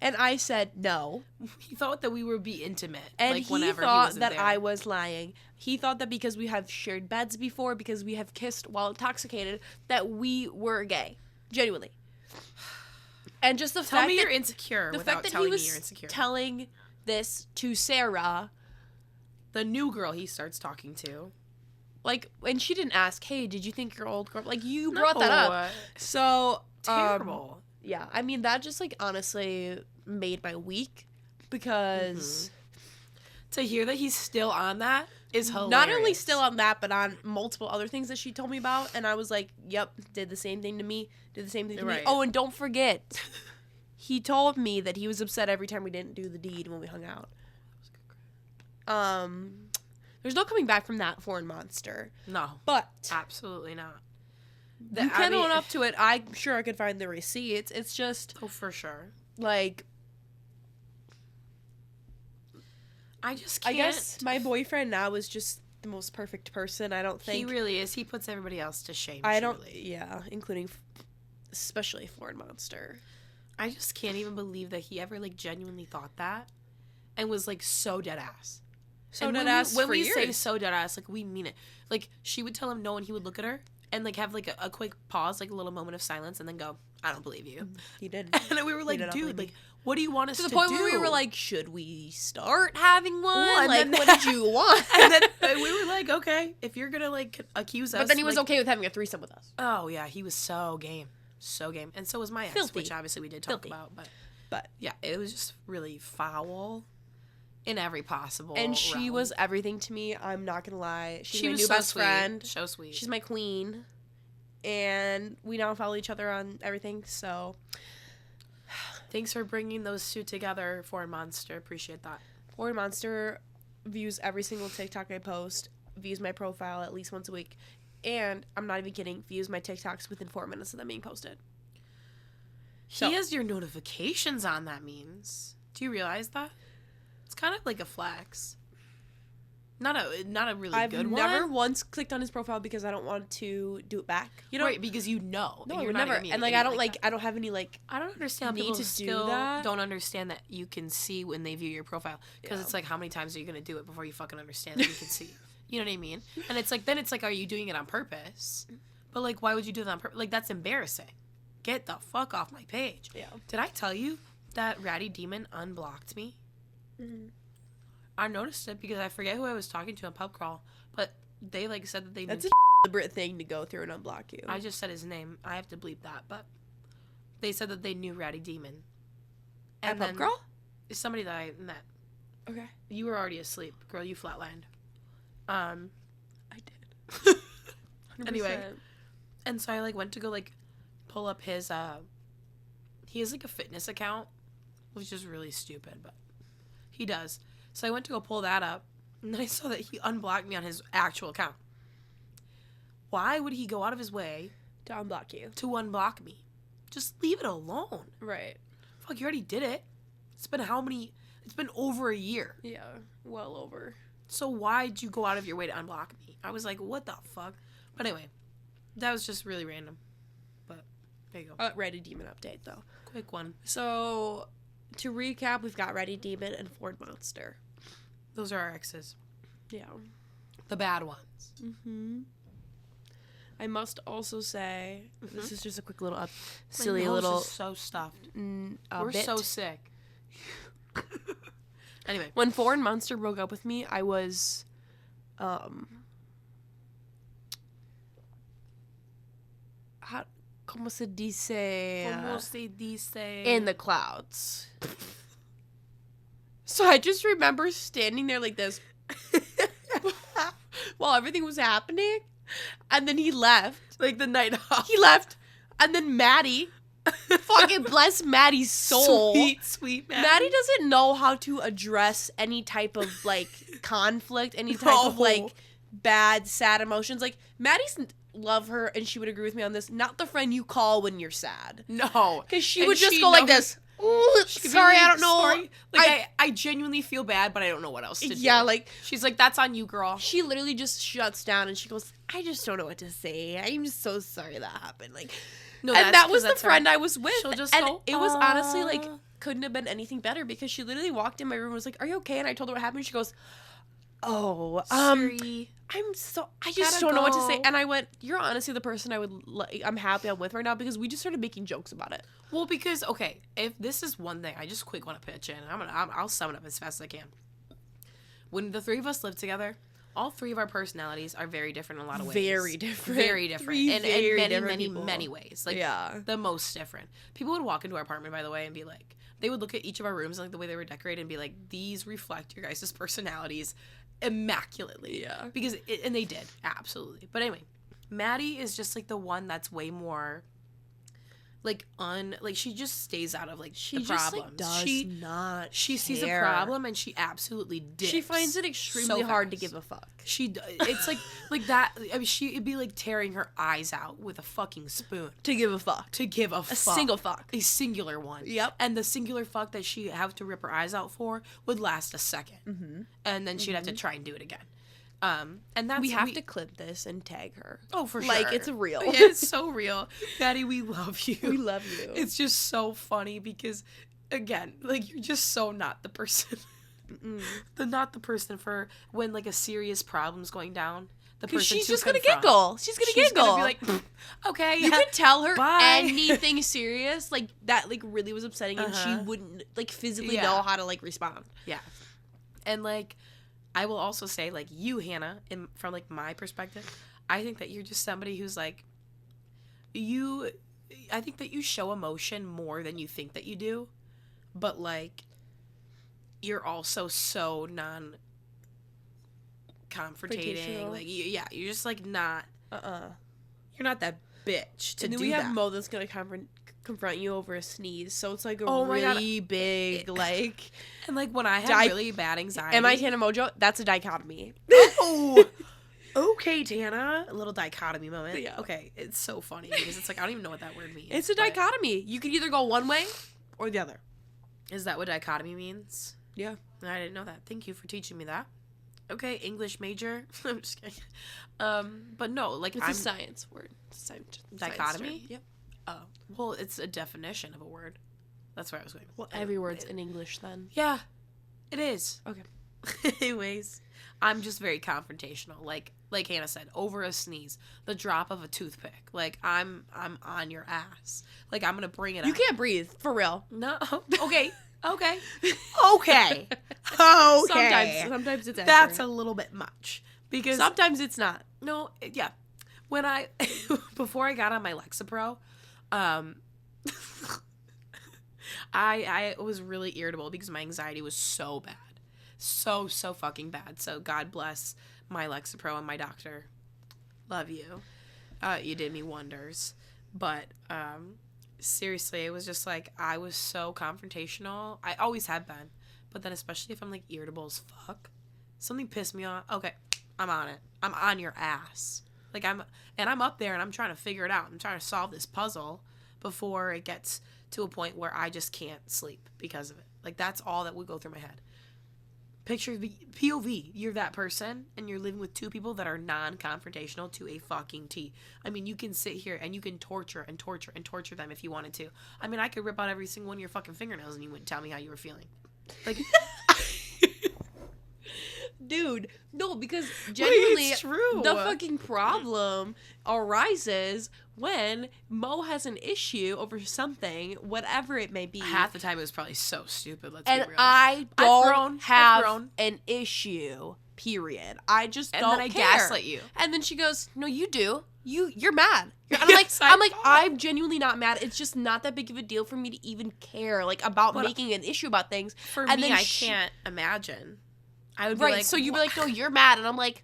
And I said no. He thought that we would be intimate. And like, he whenever thought he wasn't that there. I was lying. He thought that because we have shared beds before, because we have kissed while intoxicated, that we were gay. Genuinely. And just the fact Tell me that you're insecure the without fact that telling he was me you're insecure. telling this to Sarah, the new girl he starts talking to. like, and she didn't ask, hey, did you think your old girl, like, you brought that up. So, terrible. Yeah, I mean, that just, like, honestly made my week because to hear that he's still on that is hilarious. Not only still on that, but on multiple other things that she told me about, and I was like, yep, did the same thing to me, Right. Oh, and don't forget, he told me that he was upset every time we didn't do the deed when we hung out. There's no coming back from that foreign monster. No. But absolutely not. You can own up to it. I'm sure I could find the receipts. It's just... Oh, for sure. Like... I just can't... I guess my boyfriend now is just the most perfect person. I don't think... He really is. He puts everybody else to shame, Yeah, including... Especially foreign monster. I just can't even believe that he ever, like, genuinely thought that. And was, like, so dead ass. So dead ass for years. When we say so dead ass, like, we mean it. Like, she would tell him no, and he would look at her and, like, have, like, a quick pause, like, a little moment of silence, and then go, I don't believe you. He didn't. And we were like, dude, like, what do you want us to do? To the point where we were like, should we start having one? Well, like, what did you want? And then we were like, okay, if you're gonna, like, accuse us. But then he was like, okay with having a threesome with us. Oh, yeah, he was so game. So game. And so was my ex, Filthy. which obviously we did talk about. But, yeah, it was just really foul. In every possible And she realm. was everything to me. I'm not gonna lie. She's she my was new so best sweet. friend. So sweet. She's my queen. And we now follow each other on everything, so... Thanks for bringing those two together, Foreign Monster. Appreciate that. Foreign Monster views every single TikTok I post, views my profile at least once a week, and, I'm not even kidding, views my TikToks within 4 minutes of them being posted. He has your notifications on, that means. Do you realize that? It's kind of like a flex. Not a really good one. I've never once clicked on his profile because I don't want to do it back. You know, right? Because you know. No, I would never. And like, I don't like. I don't have any like. I don't understand. Need People to still do that. don't understand that you can see when they view your profile because it's like, how many times are you gonna do it before you fucking understand that you can see? You know what I mean? And it's like, then it's like, are you doing it on purpose? But like, why would you do that on purpose? Like, that's embarrassing. Get the fuck off my page. Yeah. Did I tell you that Ratty Demon unblocked me? Mm-hmm. I noticed it because I forget who I was talking to on Pub Crawl, but they like said that they That's knew. a deliberate thing to go through and unblock you. I just said his name. I have to bleep that, but they said that they knew Ratty Demon. And Pub Crawl? It's somebody that I met. Okay. You were already asleep, girl. You flatlined. I did. 100%. Anyway, and so I like went to go like pull up his he has like a fitness account, which is really stupid, but he does. So I went to go pull that up, and then I saw that he unblocked me on his actual account. Why would he go out of his way to unblock you? To unblock me. Just leave it alone. Right. Fuck, you already did it. It's been how many? It's been over a year. Yeah, well over. So why'd you go out of your way to unblock me? I was like, what the fuck? But anyway, that was just really random. But there you go. Ready Demon update, though. Quick one. So, to recap, we've got Ready Demon and Ford Monster. Those are our exes. Yeah. The bad ones. Mm-hmm. I must also say, this is just a quick little silly My nose little... is so stuffed. We're so sick. Anyway. When Foreign Monster broke up with me, I was, ¿cómo se dice? ¿Cómo se dice? In the clouds. So I just remember standing there like this while everything was happening, and then he left. Like the night off. He left, and then Maddie Fucking bless Maddie's soul. Sweet Maddie. Maddie doesn't know how to address any type of, like, conflict, any type of, like, bad, sad emotions. Like, Maddie's, love her, and she would agree with me on this, not the friend you call when you're sad. No. Because she would just go like this. Sorry, I don't know. Sorry. Like, I genuinely feel bad, but I don't know what else to do. Yeah, like... She's like, that's on you, girl. She literally just shuts down, and she goes, I just don't know what to say. I'm just so sorry that happened. Like... No, and that was the friend I was with. She'll just and go, it was honestly, like, couldn't have been anything better because she literally walked in my room and was like, are you okay? And I told her what happened. She goes, oh, sorry. I just don't know what to say. And I went, you're honestly the person I'm happy I'm with right now because we just started making jokes about it. Well, because, okay, if this is one thing, I just quick want to pitch in, and I'll sum it up as fast as I can. When the three of us live together, all three of our personalities are very different in a lot of ways. Very different. Very different. In many ways. Like, yeah. The most different. People would walk into our apartment, by the way, and be like, they would look at each of our rooms, like, the way they were decorated, and be like, these reflect your guys' personalities immaculately. Yeah. Because, and they did. Absolutely. But anyway, Maddie is just, like, the one that's way more... like she just stays out of, like, the problems. She sees a problem and she absolutely dips. She finds it extremely hard to give a fuck. It's like that. I mean, it'd be like tearing her eyes out with a fucking spoon to give a fuck. A single fuck. A singular one. Yep. And the singular fuck that she'd have to rip her eyes out for would last a second. Mm-hmm. And then she'd have to try and do it again. And that's we have to clip this and tag her. Oh, for sure. Like, it's real. Yeah, it's so real. Maddie, we love you. We love you. It's just so funny because, again, like, you're just so not the person. Not the person for when, like, a serious problem's going down. The person she's just gonna giggle. She's gonna be like, okay. You could tell her Bye. anything serious, like, that, like, really was upsetting, and she wouldn't, like, physically know how to, like, respond. Yeah. And, like, I will also say, like, you, Hannah, from, like, my perspective, I think that you're just somebody who's, like, I think that you show emotion more than you think that you do, but, like, you're also so non-confrontating. Like, you're just, like, not, you're not that bitch to do that. And then we have Mo that's gonna confront you over a sneeze, so it's like a really big, like... And, like, when I had really bad anxiety... Am I Tana Mojo? That's a dichotomy. Oh! Okay, Tana. A little dichotomy moment. Yeah. Okay, it's so funny because it's like, I don't even know what that word means. It's a dichotomy. You can either go one way or the other. Is that what dichotomy means? Yeah. I didn't know that. Thank you for teaching me that. Okay, English major. I'm just kidding. But no, like, it's a science word. Dichotomy? Yep. Oh, well, it's a definition of a word. That's where I was going. Well, every word's in English then. Yeah, it is. Okay. Anyways, I'm just very confrontational. Like Hannah said, over a sneeze, the drop of a toothpick. Like, I'm on your ass. Like, I'm gonna bring it up. You can't breathe, for real. No. Okay. Okay. Sometimes it's accurate. That's a little bit much because sometimes it's not. No. Yeah. When before I got on my Lexapro, I was really irritable because my anxiety was so bad. So fucking bad. So God bless my Lexapro and my doctor. Love you. You did me wonders. But seriously, it was just like, I was so confrontational. I always have been. But then especially if I'm, like, irritable as fuck. Something pissed me off. Okay, I'm on it. I'm on your ass. Like, I'm up there and I'm trying to figure it out. I'm trying to solve this puzzle before it gets to a point where I just can't sleep because of it. Like, that's all that would go through my head. Picture POV. You're that person and you're living with two people that are non-confrontational to a fucking T. I mean, you can sit here and you can torture them if you wanted to. I mean, I could rip out every single one of your fucking fingernails and you wouldn't tell me how you were feeling. Like... Dude, no, because genuinely, it's true. The fucking problem arises when Mo has an issue over something, whatever it may be. Half the time it was probably so stupid, let's and be real. I don't have an issue, period. I just don't care. And then I gaslight you. And then she goes, no, you do. You're mad. And I'm Yes, I'm genuinely not mad. It's just not that big of a deal for me to even care, like, about making an issue about things. For me, I can't imagine. I would be like, so you'd be like, no, you're mad. And I'm like,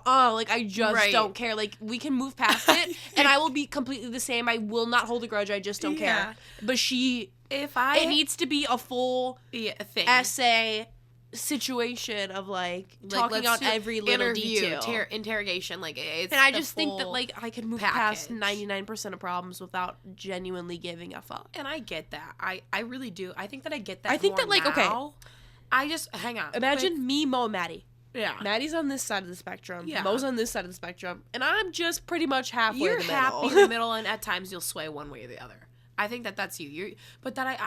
like, I just don't care. Like, we can move past it, and I will be completely the same. I will not hold a grudge. I just don't care. But it needs to be a full thing. essay situation of, like talking out every little detail. Interrogation, like, it's and I just think that, like, I can move past 99% of problems without genuinely giving a fuck. And I get that. I really do. I think that I get that I think more that, like, now. okay. I just, hang on. Imagine me, Mo, and Maddie. Yeah. Maddie's on this side of the spectrum. Yeah. Mo's on this side of the spectrum. And I'm just pretty much halfway in the middle. You're happy in the middle, and at times you'll sway one way or the other. I think that that's you. But that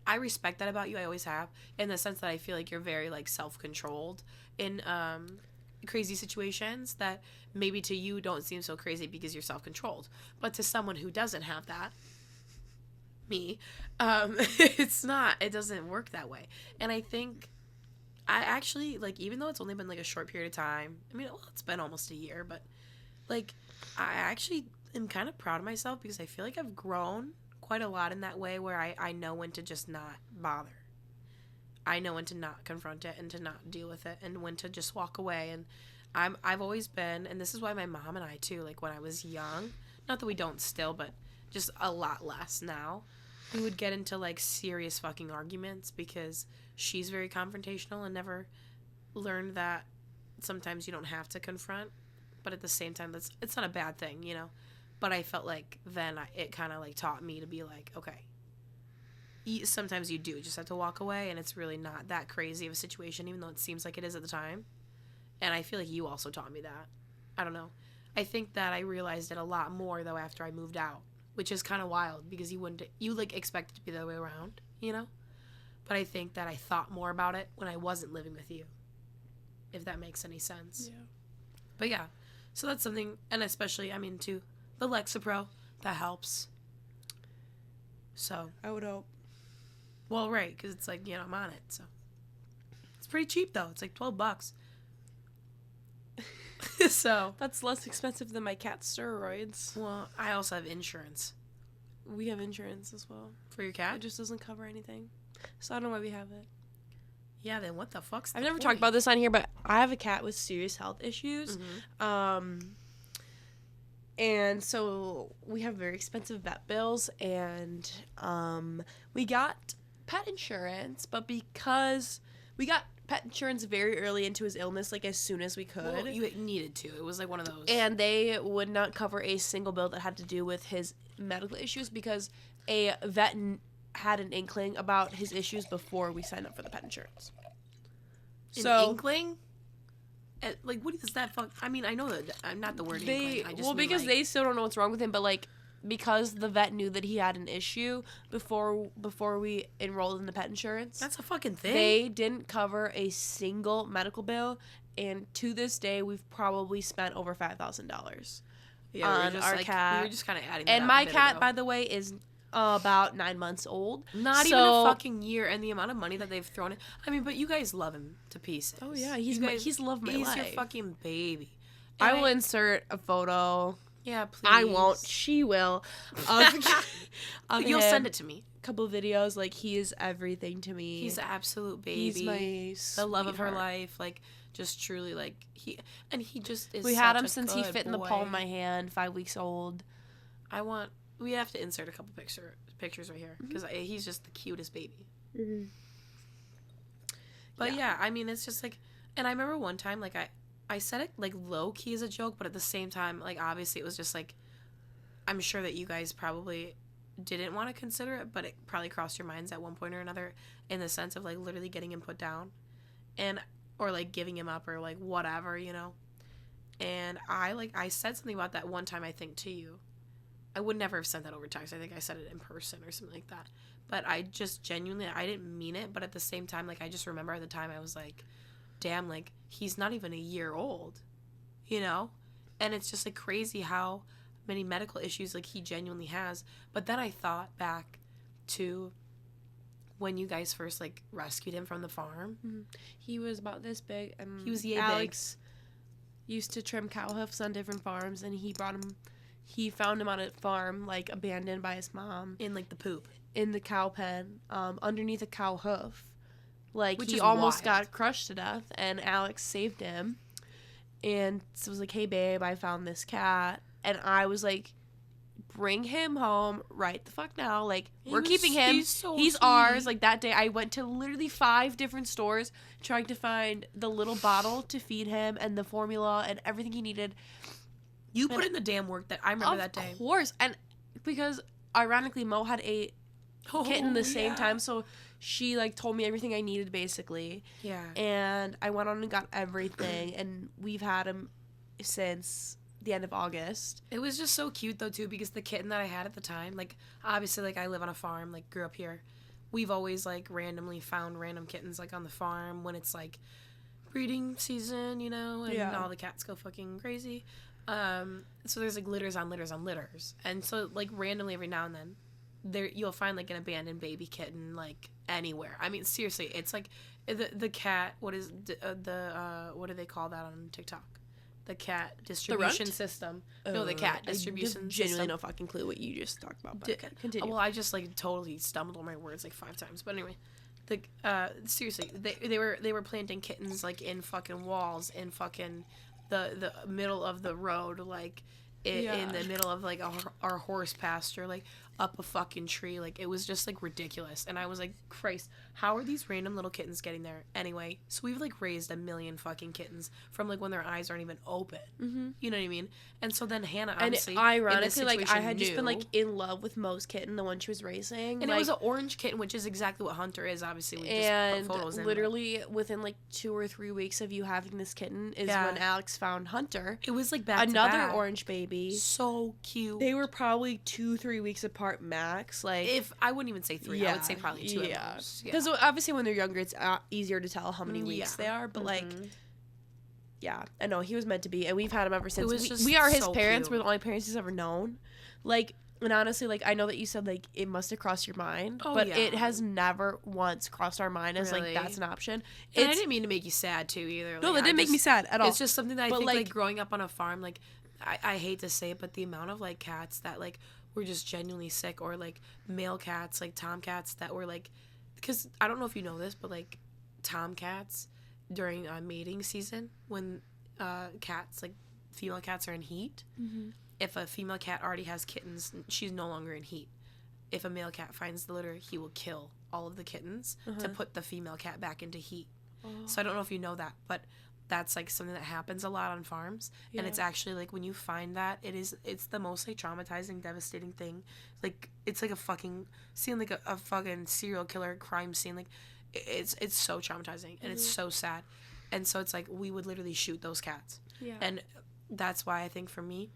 I respect that about you. I always have, in the sense that I feel like you're very, like, self-controlled in crazy situations that maybe to you don't seem so crazy because you're self-controlled. But to someone who doesn't have that, me, it doesn't work that way. And I think I actually, like, even though it's only been, like, a short period of time, I mean, well, it's been almost a year, but, like, I actually am kind of proud of myself because I feel like I've grown quite a lot in that way where I know when to just not bother. I know when to not confront it and to not deal with it and when to just walk away. And I've always been, and this is why my mom and I, too, like, when I was young, not that we don't still, but just a lot less now, we would get into, like, serious fucking arguments because she's very confrontational and never learned that sometimes you don't have to confront, but at the same time, it's not a bad thing, you know? But I felt like then it kind of, like, taught me to be like, okay, sometimes you do just have to walk away, and it's really not that crazy of a situation, even though it seems like it is at the time. And I feel like you also taught me that. I don't know. I think that I realized it a lot more, though, after I moved out, which is kind of wild because you like, expect it to be the other way around, you know? But I think that I thought more about it when I wasn't living with you, if that makes any sense. Yeah. But yeah, so that's something, and especially, I mean, too, the Lexapro, that helps. So. I would hope. Well, right, because it's like, you know, I'm on it, so. It's pretty cheap, though. It's like $12. So. That's less expensive than my cat's steroids. Well, I also have insurance. We have insurance as well. For your cat? It just doesn't cover anything. So I don't know why we have it. Yeah, then what the fuck's the I've never point? talked about this on here, but I have a cat with serious health issues. Mm-hmm. And so we have very expensive vet bills, and we got pet insurance, but because we got pet insurance very early into his illness, like as soon as we could. Well, you needed to. It was like one of those. And they would not cover a single bill that had to do with his medical issues because a vet had an inkling about his issues before we signed up for the pet insurance. An inkling? Like, what does that fuck? I mean, I know that I'm not the word inkling. I just mean, because like, they still don't know what's wrong with him, but, like, because the vet knew that he had an issue before we enrolled in the pet insurance. That's a fucking thing. They didn't cover a single medical bill, and to this day, we've probably spent over $5,000 on our cat. We were just kind of adding that And up my a bit cat, ago. by the way, is about 9 months old. Not even a fucking year, and the amount of money that they've thrown in. I mean, but you guys love him to pieces. Oh yeah, he's loved my life. He's your fucking baby. I And will insert a photo. Yeah, please. I won't. She will. You'll send it to me. Couple videos. Like, he is everything to me. He's an absolute baby. He's my the love of her sweetheart. life. Like, just truly, like, he just is. We had him such a since he good fit in the boy. palm of my hand, 5 weeks old. We have to insert a couple pictures right here because he's just the cutest baby. Mm-hmm. But yeah, I mean, it's just like, and I remember one time, like, I said it like low key as a joke, but at the same time, like, obviously it was just like, I'm sure that you guys probably didn't want to consider it, but it probably crossed your minds at one point or another in the sense of, like, literally getting him put down or like giving him up or like whatever, you know. And I said something about that one time, I think, to you. I would never have sent that over text. I think I said it in person or something like that. But I just genuinely, I didn't mean it. But at the same time, like, I just remember at the time I was like, damn, like, he's not even a year old, you know? And it's just, like, crazy how many medical issues, like, he genuinely has. But then I thought back to when you guys first, like, rescued him from the farm. Mm-hmm. He was about this big. And he was yay Alex used to trim cow hoofs on different farms, and he found him on a farm, like, abandoned by his mom. In, like, the poop. In the cow pen, underneath a cow hoof. Like, Which he is almost wild. got crushed to death, and Alex saved him. and so was like, hey babe, I found this cat, and I was like, bring him home right the fuck now. Like, we're keeping him. He's ours. Like, that day I went to literally 5 different stores trying to find the little bottle to feed him and the formula and everything he needed. You put in the damn work that I remember that day. Of course. And because ironically Mo had a kitten the same time, so she like told me everything I needed basically. Yeah. And I went on and got everything, and we've had him since the end of August. It was just so cute though too, because the kitten that I had at the time, like obviously like I live on a farm, like grew up here. We've always like randomly found random kittens like on the farm when it's like breeding season, you know, and all the cats go fucking crazy. So there's like litters on litters on litters, and so like randomly every now and then there you'll find like an abandoned baby kitten like anywhere. I mean seriously, it's like the cat, what is what do they call that on TikTok? The cat distribution system. No, the cat distribution system. Genuinely no fucking clue what you just talked about. But continue. Well, I just like totally stumbled on my words like 5 times. But anyway, seriously, they were planting kittens like in fucking walls in fucking the middle of the road, like in the middle of like our horse pasture, like up a fucking tree. Like it was just like ridiculous, and I was like, Christ, how are these random little kittens getting there? Anyway, so we've like raised 1 million fucking kittens from like when their eyes aren't even open. Mm-hmm. You know what I mean? And so then Hannah, honestly, and ironically, like I had just been like in love with Mo's kitten, the one she was raising, and like, it was an orange kitten, which is exactly what Hunter is. Obviously, we just put photos in. Literally within like 2 or 3 weeks of you having this kitten is when Alex found Hunter. It was like back another to back. Orange baby, so cute. They were probably 2-3 weeks apart max. Like, if I wouldn't even say 3, I would say probably 2. Yeah, because obviously when they're younger, it's easier to tell how many weeks they are. But like, I know he was meant to be, and we've had him ever since. We are his parents. We're the only parents he's ever known. Like, and honestly, like I know that you said like it must have crossed your mind, but it has never once crossed our mind as like that's an option. And I didn't mean to make you sad too either. No, that didn't make me sad at all. It's just something that I think like growing up on a farm, like I hate to say it, but the amount of like cats that like were just genuinely sick, or like male cats, like tomcats that were like, because I don't know if you know this, but like tomcats during mating season, when cats, like female cats are in heat, if a female cat already has kittens, she's no longer in heat. If a male cat finds the litter, he will kill all of the kittens to put the female cat back into heat. So I don't know if you know that, but that's like something that happens a lot on farms, and it's actually like when you find that, it's the most like traumatizing, devastating thing. Like it's like a fucking seeing like a fucking serial killer crime scene. Like it's so traumatizing, and it's so sad. And so it's like we would literally shoot those cats. And that's why I think for me,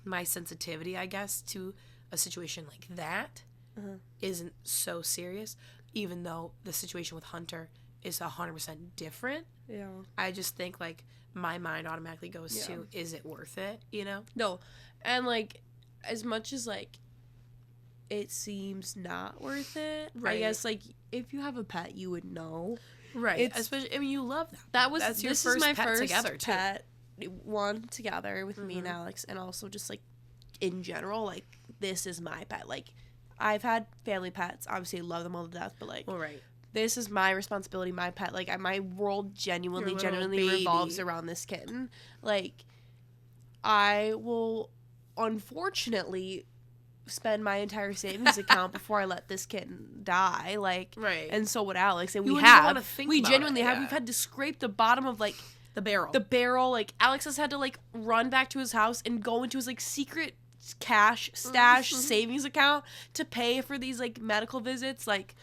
my sensitivity, I guess, to a situation like that isn't so serious, even though the situation with Hunter is 100% different. I just think like my mind automatically goes to, is it worth it, you know? No. And like as much as like it seems not worth it, I guess like if you have a pet you would know. Right. Especially, I mean, you love that. That's your first my pet first together too. Pet one together with me and Alex, and also just like in general, like this is my pet. Like I've had family pets, obviously love them all to death, but like this is my responsibility, my pet. Like my world genuinely revolves around this kitten. Like I will unfortunately spend my entire savings account before I let this kitten die. Like, and so would Alex, and we genuinely have. We've had to scrape the bottom of like the barrel. Like Alex has had to like run back to his house and go into his like secret cash stash savings account to pay for these like medical visits. Like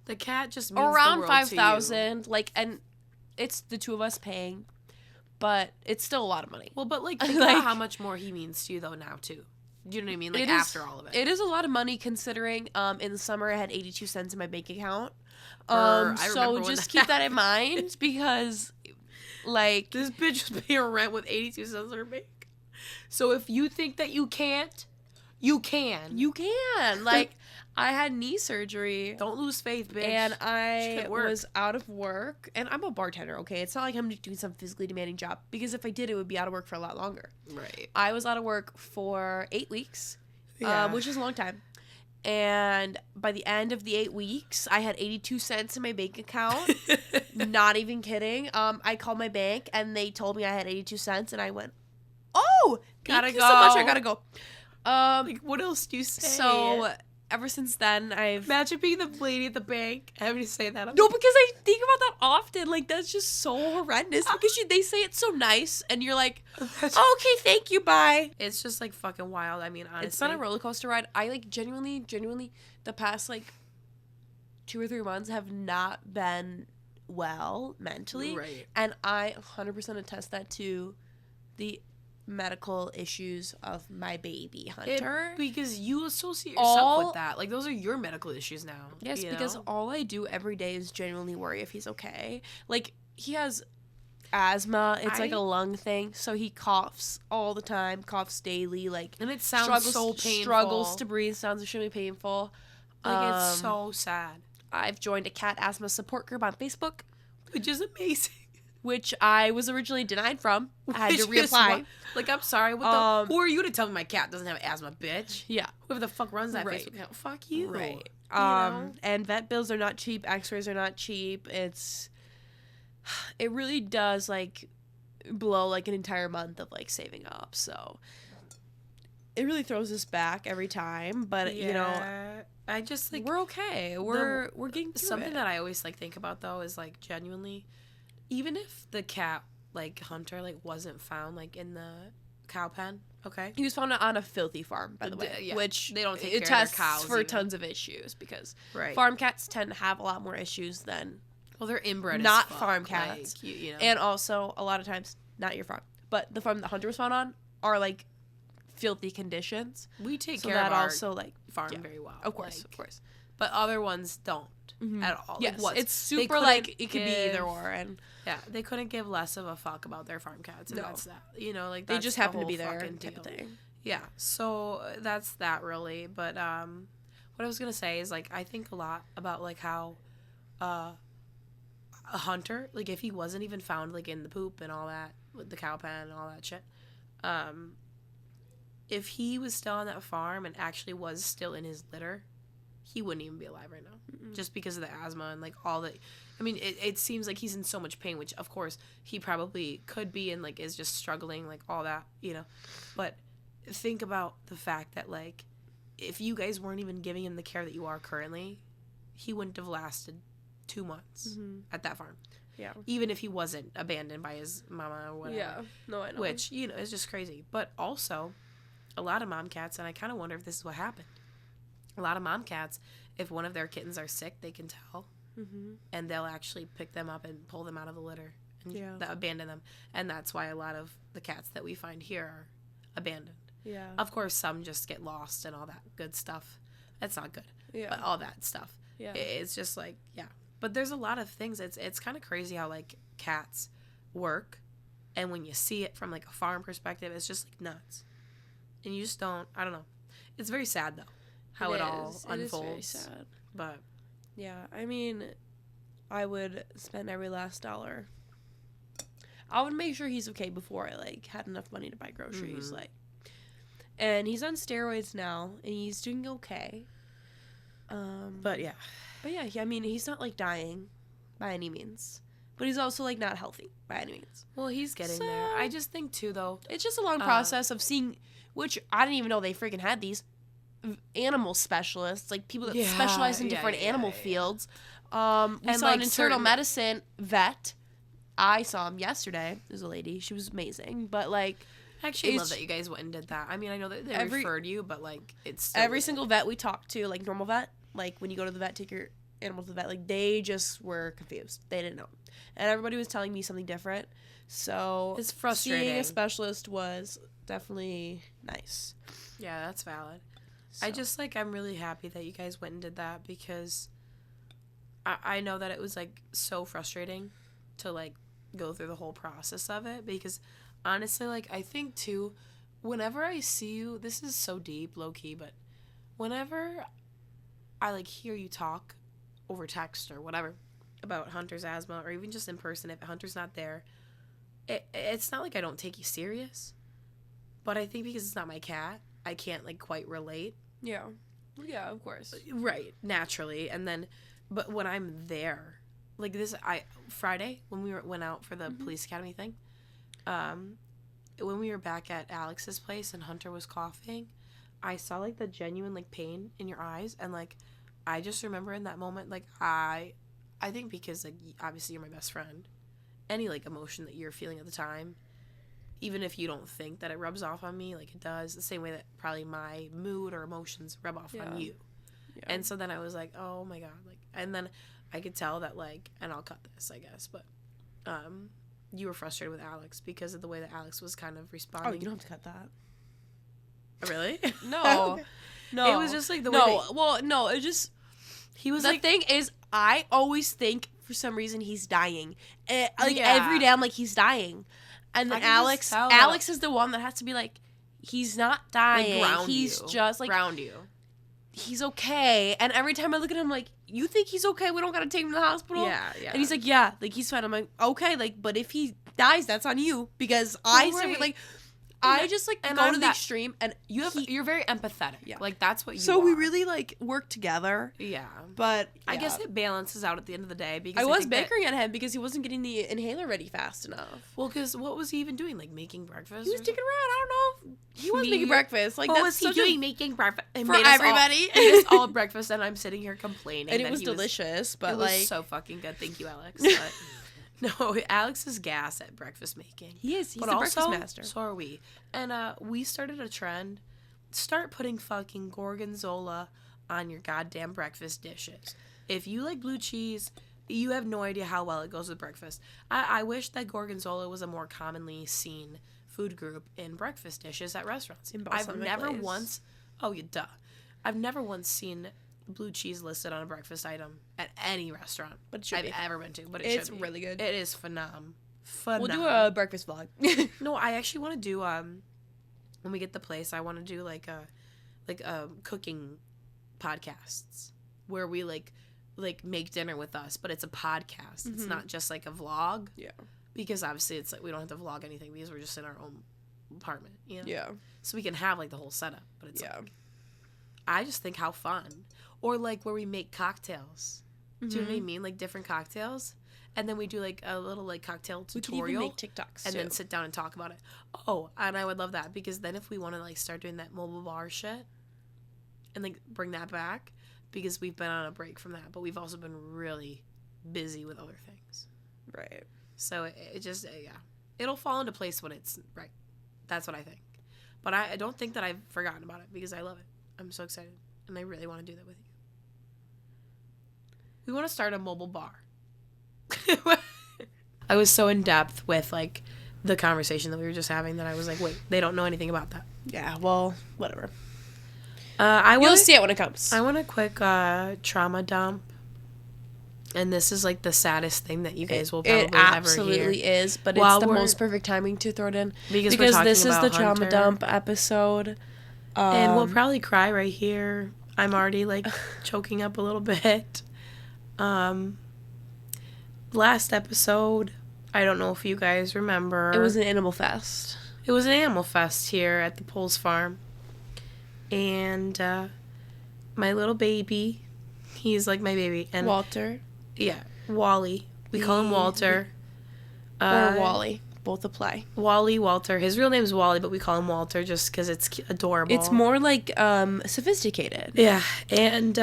the cat just means around the world $5,000. Like, and it's the two of us paying, but it's still a lot of money. Well, but like think about how much more he means to you though now too. Do you know what I mean? Like after all of it. It is a lot of money considering in the summer I had 82 cents in my bank account. So just keep that in mind, because like this bitch was paying rent with 82 cents in her bank. So if you think that you can't, you can. You can. Like I had knee surgery. Don't lose faith, bitch. And I was out of work. And I'm a bartender, okay? It's not like I'm doing some physically demanding job. Because if I did, it would be out of work for a lot longer. Right. I was out of work for 8 weeks, which is a long time. And by the end of the 8 weeks, I had 82 cents in my bank account. Not even kidding. I called my bank and they told me I had 82 cents and I went, oh, thank you so much. I gotta go. Like, what else do you say? So ever since then, I've... Imagine being the lady at the bank having to say that. No, because I think about that often. Like, that's just so horrendous because they say it so nice and you're like, okay, thank you, bye. It's just, like, fucking wild. I mean, honestly. It's been a roller coaster ride. I, like, genuinely, the past, like, 2 or 3 months have not been well mentally. Right. And I 100% attest that to the medical issues of my baby Hunter. Because you associate yourself with that. Like, those are your medical issues now. Yes, because all I do every day is genuinely worry if he's okay. Like, he has asthma. It's like a lung thing. So he coughs all the time, coughs daily. Like, and it sounds so painful. Struggles to breathe. Sounds extremely painful. Like, it's so sad. I've joined a cat asthma support group on Facebook. Which is amazing. Which I was originally denied from. I had to reapply. Like, I'm sorry. What who are you to tell me my cat doesn't have asthma, bitch? Yeah. Whoever the fuck runs that Facebook account, fuck you. Right. And vet bills are not cheap. X-rays are not cheap. It really does, like, blow, like, an entire month of, like, saving up. So it really throws us back every time. But, you know, I just, like... We're okay. We're getting through something it. that I always, like, think about, though, is, like, genuinely... Even if the cat, like, Hunter, like, wasn't found, like, in the cow pen, okay? He was found on a filthy farm, by the way, which they don't take care of their cows for even. Tons of issues because farm cats tend to have a lot more issues than they're inbred not as fuck. Farm cats, like, you know. And also a lot of times not your farm, but the farm that Hunter was found on are like filthy conditions. We take so care that of our also like farm very well, of course, but other ones don't at all. Yes, like, it's super like it could be either or, and they couldn't give less of a fuck about their farm cats, and that's that. You know, like they just happen to be there type of thing. Yeah, so that's that really. But what I was gonna say is like I think a lot about like how a Hunter, like if he wasn't even found like in the poop and all that with the cow pen and all that shit, if he was still on that farm and actually was still in his litter, he wouldn't even be alive right now. Just because of the asthma and like all the, I mean, it seems like he's in so much pain, which of course he probably could be and like is just struggling, like all that, you know. But think about the fact that like if you guys weren't even giving him the care that you are currently, he wouldn't have lasted 2 months at that farm. Yeah. Even if he wasn't abandoned by his mama or whatever. Yeah. No, I know. Which, you know, is just crazy. But also, a lot of mom cats, and I kind of wonder if this is what happened. A lot of mom cats, if one of their kittens are sick, they can tell. And they'll actually pick them up and pull them out of the litter and abandon them. And that's why a lot of the cats that we find here are abandoned. Yeah. Of course, some just get lost and all that good stuff. That's not good. Yeah. But all that stuff. Yeah. It's just like, But there's a lot of things. It's kind of crazy how, like, cats work. And when you see it from, like, a farm perspective, it's just, like, nuts. And you just don't, I don't know. It's very sad, though, how it all unfolds. It is very sad. But, yeah, I mean, I would spend every last dollar. I would make sure he's okay before I, like, had enough money to buy groceries, like. And he's on steroids now, and he's doing okay. But yeah, I mean, he's not, like, dying by any means. But he's also, like, not healthy by any means. Well, he's getting there. I just think, too, though. It's just a long process of seeing, which I didn't even know they freaking had these animal specialists, like, people that specialize in different animal fields. We saw like an internal medicine vet. I saw him yesterday. There's a lady. She was amazing. But, like... I actually love that you guys went and did that. I mean, I know that they referred you, but, like, it's... Every single vet we talked to, like, normal vet, like, when you go to the vet, take your animal to the vet, like, they just were confused. They didn't know. And everybody was telling me something different. So... It's frustrating. Seeing a specialist was definitely nice. Yeah, that's valid. So. I just, like, I'm really happy that you guys went and did that because I know that it was, like, so frustrating to, like, go through the whole process of it because... Honestly, like, I think, too, whenever I see you, this is so deep, low-key, but whenever I, like, hear you talk over text or whatever about Hunter's asthma or even just in person, if Hunter's not there, it's not like I don't take you serious, but I think because it's not my cat, I can't, like, quite relate. Yeah. Yeah, of course. Right, naturally. And then, but when I'm there, like Friday, when we went out for the police academy thing, when we were back at Alex's place and Hunter was coughing, I saw, like, the genuine, like, pain in your eyes. And, like, I just remember in that moment, like, I think because, like, obviously you're my best friend, any, like, emotion that you're feeling at the time, even if you don't think that it rubs off on me, like, it does, the same way that probably my mood or emotions rub off on you. Yeah. And so then I was like, oh my God. Like, and then I could tell that, like, and I'll cut this, I guess, but you were frustrated with Alex because of the way that Alex was kind of responding. Oh, you don't have to cut that. Really? No. No. It was just, like, the way no, it just... He was, the like... The thing is, I always think, for some reason, he's dying. Every day I'm like, he's dying. And then Alex is the one that has to be like, he's not dying. Like, he's just, like... Ground you. He's okay. And every time I look at him, I'm like, you think he's okay? We don't gotta take him to the hospital? Yeah. And he's like, yeah, like, he's fine. I'm like, okay, like, but if he dies, that's on you. Because I just, like, go to the extreme, and you're very empathetic. Yeah. Like, that's what you are. So we really, like, work together. Yeah. But, I guess it balances out at the end of the day. Because I was bickering at him because he wasn't getting the inhaler ready fast enough. Well, because what was he even doing? Like, making breakfast? He was sticking around. I don't know. He was making breakfast. Like, what was he doing making breakfast? For everybody. Made us all breakfast, and I'm sitting here complaining. And it was delicious, but, it like... It was so fucking good. Thank you, Alex. But... No, Alex is gas at breakfast making. He is. He's the breakfast master. So are we. And we started a trend. Start putting fucking gorgonzola on your goddamn breakfast dishes. If you like blue cheese, you have no idea how well it goes with breakfast. I wish that gorgonzola was a more commonly seen food group in breakfast dishes at restaurants. I've never once... Oh, you duh. I've never once seen... blue cheese listed on a breakfast item at any restaurant I've ever been to, but it's really good. It is phenomenal. We'll do a breakfast vlog. No, I actually want to do when we get the place, I want to do like cooking podcasts where we like make dinner with us, but it's a podcast. It's not just like a vlog. Yeah. Because obviously it's like we don't have to vlog anything because we're just in our own apartment, you know? Yeah. So we can have like the whole setup, but it's like I just think how fun. Or, like, where we make cocktails. Do you know what I mean? Like, different cocktails. And then we do, like, a little, like, cocktail tutorial. We can even make TikToks, and then sit down and talk about it. Oh, and I would love that. Because then if we want to, like, start doing that mobile bar shit and, like, bring that back. Because we've been on a break from that. But we've also been really busy with other things. Right. So, it just, it'll fall into place when it's right. That's what I think. But I don't think that I've forgotten about it. Because I love it. I'm so excited. And I really want to do that with you. We want to start a mobile bar. I was so in depth with, like, the conversation that we were just having that I was like, wait, they don't know anything about that. Yeah, well, whatever. You'll see it when it comes. I want a quick trauma dump. And this is, like, the saddest thing that you guys will probably ever hear. It absolutely is, but it's the most perfect timing to throw it in. Because this is the trauma dump episode. And we'll probably cry right here. I'm already, like, choking up a little bit. Last episode, I don't know if you guys remember. It was an Animal Fest. It was an Animal Fest here at the Poles Farm. And my little baby, he's like my baby. And Walter. Yeah, Wally. We call him Walter. Or Wally. Both apply. Walter. His real name is Wally, but we call him Walter just because it's adorable. It's more like sophisticated. Yeah, and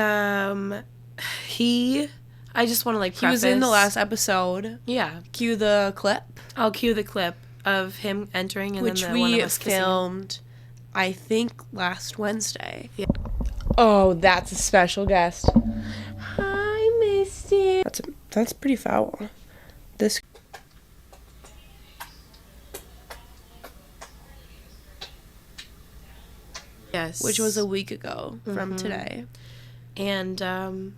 I just want to like preface. He was in the last episode. Yeah. Cue the clip. I'll cue the clip of him entering, and which then we one of us filmed, I think, last Wednesday. Yeah. Oh, that's a special guest. Hi, Misty. That's pretty foul. This. Yes. Which was a week ago from today. And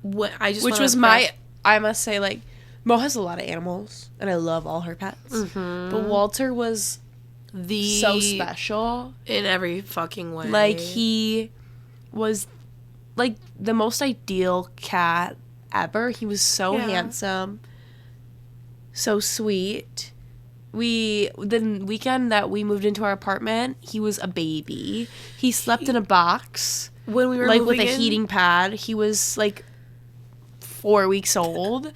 what I just which was I must say, like, Mo has a lot of animals and I love all her pets. But Walter was so special in every fucking way. Like, he was like the most ideal cat ever. He was so handsome, so sweet. the weekend that we moved into our apartment, he was a baby. He slept in a box when we were like moving with a heating pad. He was like 4 weeks old.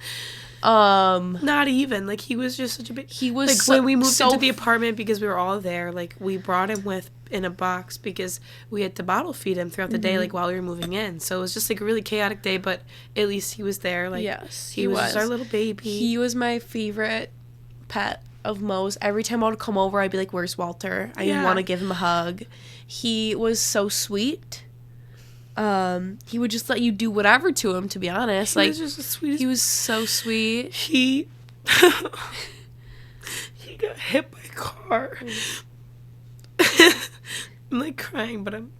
Not even, like, he was just such a big, he was like, when we moved into the apartment, because we were all there, like, we brought him in a box because we had to bottle feed him throughout the day, like, while we were moving in. So it was just like a really chaotic day, but at least he was there. Like, yes, he was just our little baby. He was my favorite pet of Mo's. Every time I would come over, I'd be like, where's Walter? I want to give him a hug. He was so sweet. He would just let you do whatever to him, to be honest. He was just the sweetest. He was so sweet. He got hit by a car. I'm like crying, but I'm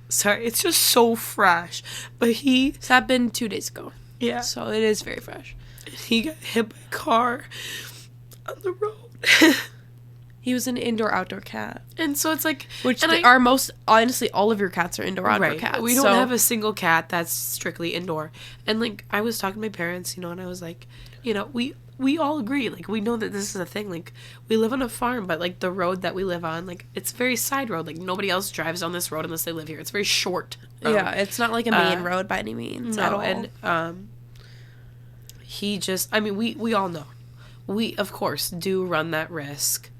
sorry. It's just so fresh. But it's happened 2 days ago. Yeah. So it is very fresh. He got hit by a car on the road. He was an indoor-outdoor cat. And so it's like... Which are most... Honestly, all of your cats are indoor-outdoor cats. We don't have a single cat that's strictly indoor. And, like, I was talking to my parents, and I was like, we all agree. Like, we know that this is a thing. Like, we live on a farm, but, like, the road that we live on, like, it's a very side road. Like, nobody else drives on this road unless they live here. It's very short. Yeah, it's not like a main road by any means at all. And, he just... I mean, we all know. We, of course, do run that risk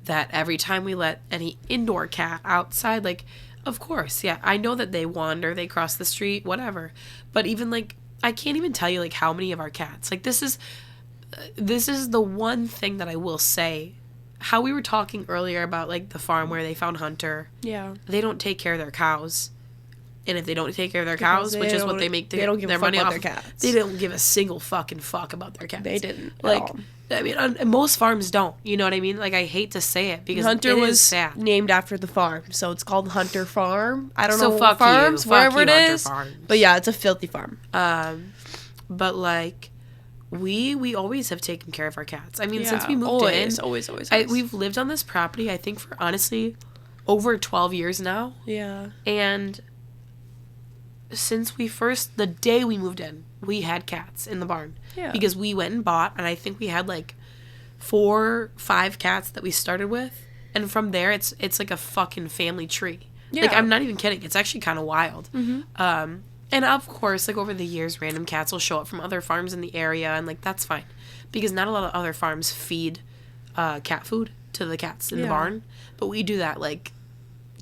that every time we let any indoor cat outside, like, of course, yeah, I know that they wander, they cross the street, whatever. But even, like, I can't even tell you, like, how many of our cats, like, this is the one thing that I will say. How we were talking earlier about, like, the farm where they found Hunter. Yeah. They don't take care of their cows. And if they don't take care of their cows, which is what they make their money off, their cats. They don't give a single fucking fuck about their cats. They didn't. Like, I mean, most farms don't. You know what I mean? Like, I hate to say it because Hunter was sad. Named after the farm, so it's called Hunter Farm. I don't know fuck farms, you. wherever fuck it you, is. Farms. But yeah, it's a filthy farm. But like, we always have taken care of our cats. I mean, since we moved in, always. We've lived on this property, I think, for honestly over 12 years now. Yeah. And since the day we moved in, we had cats in the barn. Yeah. Because we went and bought, and I think we had like 4, 5 cats that we started with. And from there, it's like a fucking family tree. Yeah. Like, I'm not even kidding. It's actually kind of wild. Mm-hmm. And of course, like, over the years, random cats will show up from other farms in the area, and like, that's fine. Because not a lot of other farms feed cat food to the cats in the barn. But we do that, like,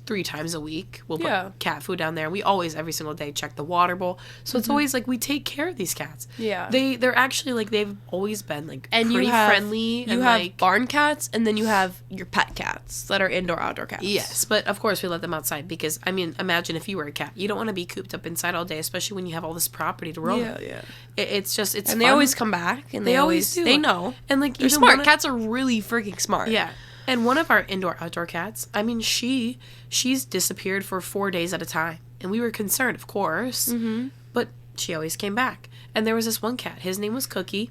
3 times a week. We'll put cat food down there. And we always, every single day, check the water bowl. So it's always like we take care of these cats. Yeah. They're actually like, they've always been like and pretty friendly. You have like barn cats, and then you have your pet cats that are indoor outdoor cats. Yes, but of course we let them outside because, I mean, imagine if you were a cat. You don't want to be cooped up inside all day, especially when you have all this property to roam. Yeah. It's and fun. they always come back, and they always do. They know. And like, they're smart. Cats are really freaking smart. Yeah. And one of our indoor-outdoor cats, I mean, she's disappeared for 4 days at a time. And we were concerned, of course. Mm-hmm. But she always came back. And there was this one cat. His name was Cookie.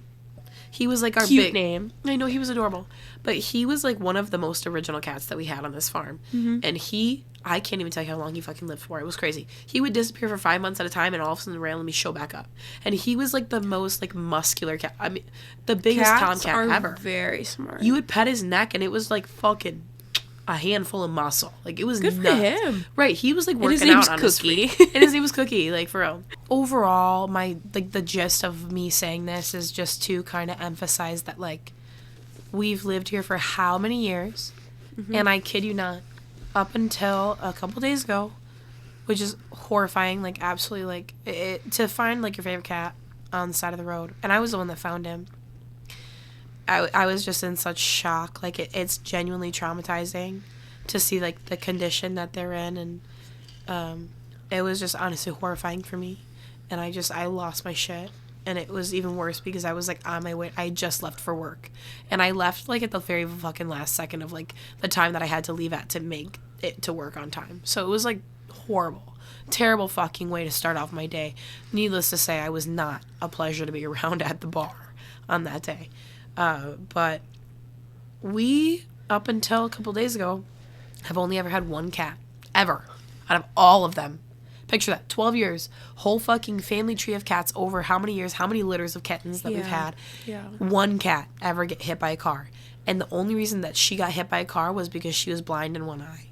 He was like our cute name. I know, he was adorable. But he was like one of the most original cats that we had on this farm. Mm-hmm. And I can't even tell you how long he fucking lived for. It was crazy. He would disappear for 5 months at a time, and all of a sudden randomly show back up. And he was like the most like muscular cat. I mean, the biggest tomcat ever. Very smart. You would pet his neck, and it was like fucking a handful of muscle. Like, it was good nuts. for him. Right, he was like working out on Cookie. And his name was Cookie, like, for real. Overall, the gist of me saying this is just to kind of emphasize that, like, we've lived here for how many years? Mm-hmm. And I kid you not, up until a couple days ago, which is horrifying, like, absolutely, like, to find, like, your favorite cat on the side of the road. And I was the one that found him. I was just in such shock. Like, it's genuinely traumatizing to see, like, the condition that they're in. And it was just honestly horrifying for me. And I lost my shit. And it was even worse because I was, like, on my way. I just left for work. And I left, like, at the very fucking last second of, like, the time that I had to leave at to make it to work on time. So it was, like, horrible. Terrible fucking way to start off my day. Needless to say, I was not a pleasure to be around at the bar on that day. But we, up until a couple days ago, have only ever had one cat. Ever. Out of all of them. Picture that. 12 years. Whole fucking family tree of cats over how many years, how many litters of kittens that we've had. Yeah. One cat ever get hit by a car. And the only reason that she got hit by a car was because she was blind in one eye.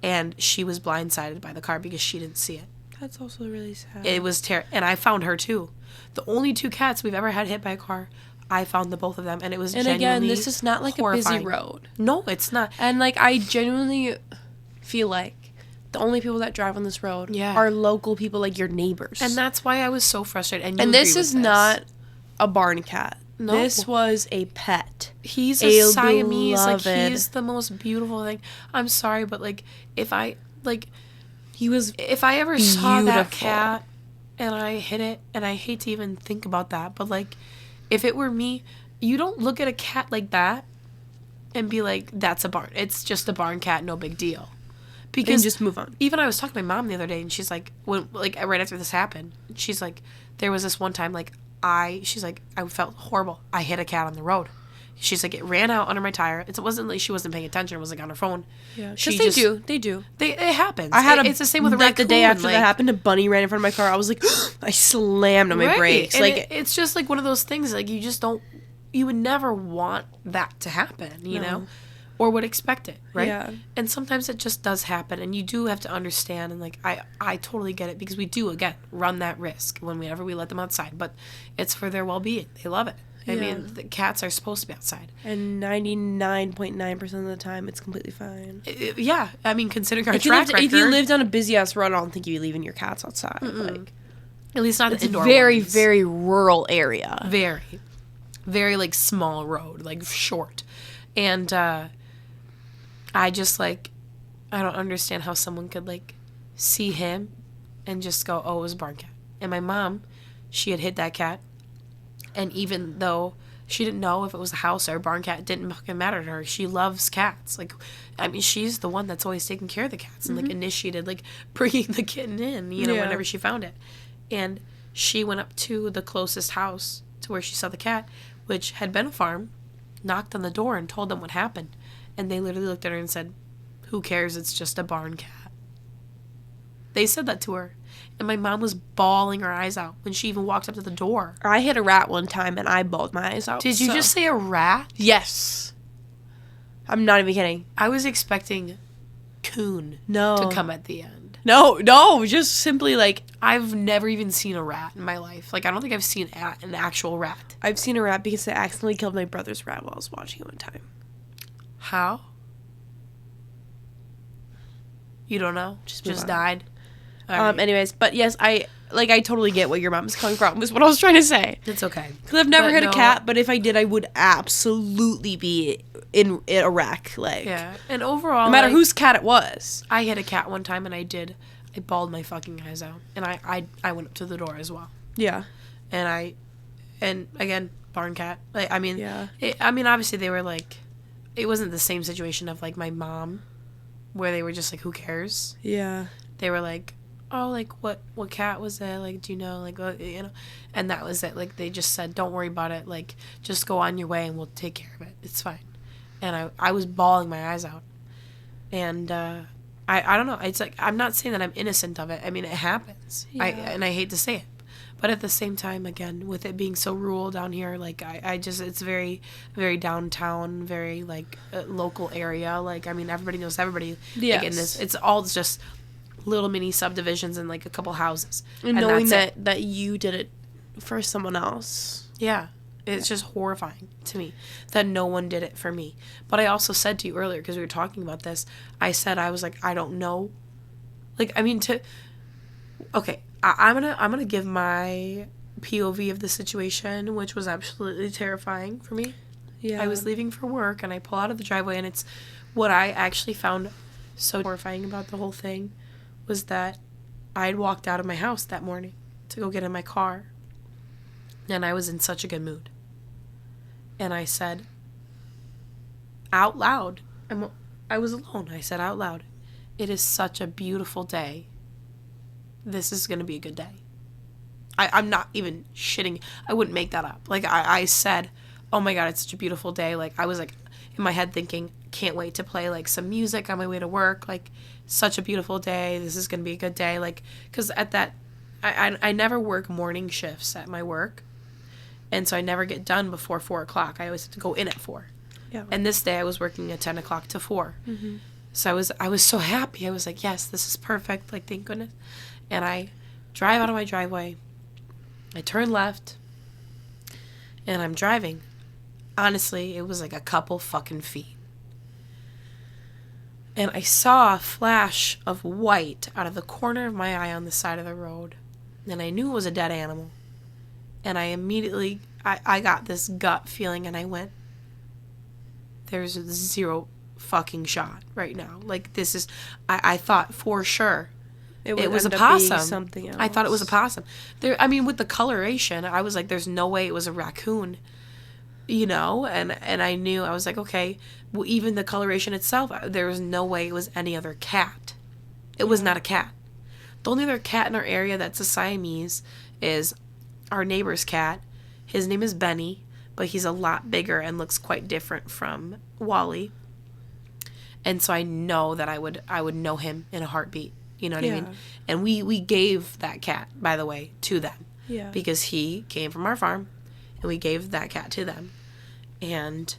And she was blindsided by the car because she didn't see it. That's also really sad. It was terrible. And I found her too. The only 2 cats we've ever had hit by a car, I found both of them. And it was genuinely again, this is not like horrifying. a busy road. No, it's not. And like, I genuinely feel like the only people that drive on this road Yeah. are local people, like your neighbors. And that's why I was so frustrated. And this is not a barn cat. No. This was a pet. He's a Siamese. Beloved. Like, he's the most beautiful thing. I'm sorry, but like, if I ever saw that cat and I hit it, and I hate to even think about that, but like, if it were me, you don't look at a cat like that and be like, that's a barn. It's just a barn cat, no big deal. Because just move on. Even I was talking to my mom the other day, and she's like, right after this happened, she's like, there was this one time, like, she's like, I felt horrible. I hit a cat on the road. She's like, it ran out under my tire. It wasn't like she wasn't paying attention. It was like on her phone. Yeah, because they do. It happens. I had it's the same with a raccoon. The day after that happened, a bunny ran in front of my car. I was like, I slammed on my brakes. And like it's just like one of those things. Like you would never want that to happen, you know, or would expect it, right? Yeah. And sometimes it just does happen, and you do have to understand. And like I totally get it, because we do again run that risk whenever we let them outside, but it's for their well-being. They love it. I mean, the cats are supposed to be outside. And 99.9% of the time, it's completely fine. Yeah. I mean, considering our track record. If you lived on a busy-ass road, I don't think you'd be leaving your cats outside. Like, at least not it's indoor very, ones. very rural area. Very. Very, like, small road. Like, short. And I just, like, I don't understand how someone could, like, see him and just go, oh, it was a barn cat. And my mom, she had hit that cat. And even though she didn't know if it was a house or a barn cat, it didn't fucking matter to her. She loves cats. Like, I mean, she's the one that's always taking care of the cats and, like, initiated, like, bringing the kitten in, you know, whenever she found it. And she went up to the closest house to where she saw the cat, which had been a farm, knocked on the door and told them what happened. And they literally looked at her and said, who cares? It's just a barn cat. They said that to her. And my mom was bawling her eyes out when she even walked up to the door. I hit a rat one time, and I bawled my eyes out. Did you just say a rat? Yes. I'm not even kidding. I was expecting coon to come at the end. No, just simply, like... I've never even seen a rat in my life. Like, I don't think I've seen an actual rat. I've seen a rat because I accidentally killed my brother's rat while I was watching it one time. How? You don't know? Just died? Right. Anyways, but yes, I totally get what your mom's coming from, is what I was trying to say. It's okay. Because I've never hit a cat, but if I did, I would absolutely be in a wreck. Like, yeah. And overall, no matter whose cat it was. I hit a cat one time, and I bawled my fucking eyes out. And I went up to the door as well. Yeah. And again, barn cat. Like, I mean, yeah. Obviously they were like, it wasn't the same situation of like my mom, where they were just like, who cares? Yeah. They were like, oh, like, what cat was that? Like, do you know? Like, you know? And that was it. Like, they just said, don't worry about it. Like, just go on your way and we'll take care of it. It's fine. And I was bawling my eyes out. And I don't know. It's like, I'm not saying that I'm innocent of it. I mean, it happens. Yeah. And I hate to say it. But at the same time, again, with it being so rural down here, like, I just, it's very, very downtown, very, like, local area. Like, I mean, everybody knows everybody. Yes. Like, in this, it's all just little mini subdivisions and, like, a couple houses. And knowing that you did it for someone else. Yeah. It's just horrifying to me that no one did it for me. But I also said to you earlier, because we were talking about this, I was like, I don't know. Like, I mean, okay, I'm gonna give my POV of the situation, which was absolutely terrifying for me. Yeah. I was leaving for work, and I pull out of the driveway, and it's what I actually found so horrifying about the whole thing was that I had walked out of my house that morning to go get in my car, and I was in such a good mood. And I said out loud, I was alone, I said out loud, it is such a beautiful day. This is going to be a good day. I'm not even shitting. I wouldn't make that up. Like, I said, oh my God, it's such a beautiful day. Like, I was like, in my head thinking, can't wait to play, like, some music on my way to work. Like, such a beautiful day. This is going to be a good day. Like, because at that, I never work morning shifts at my work. And so I never get done before 4 o'clock. I always have to go in at 4. Yeah. And this day I was working at 10 o'clock to 4. Mm-hmm. So I was so happy. I was like, yes, this is perfect. Like, thank goodness. And I drive out of my driveway. I turn left. And I'm driving. Honestly, it was like a couple fucking feet. And I saw a flash of white out of the corner of my eye on the side of the road. And I knew it was a dead animal. And I immediately, I got this gut feeling, and I went, there's 0 fucking shot right now. Like, this is, I thought for sure it was a possum. Something else. I thought it was a possum. I mean, with the coloration, I was like, there's no way it was a raccoon, you know? And I knew, I was like, okay, well, even the coloration itself, there was no way it was any other cat. It was not a cat. The only other cat in our area that's a Siamese is our neighbor's cat. His name is Benny, but he's a lot bigger and looks quite different from Wally. And so I know that I would know him in a heartbeat. You know what I mean? And we gave that cat, by the way, to them. Yeah. Because he came from our farm, and we gave that cat to them. And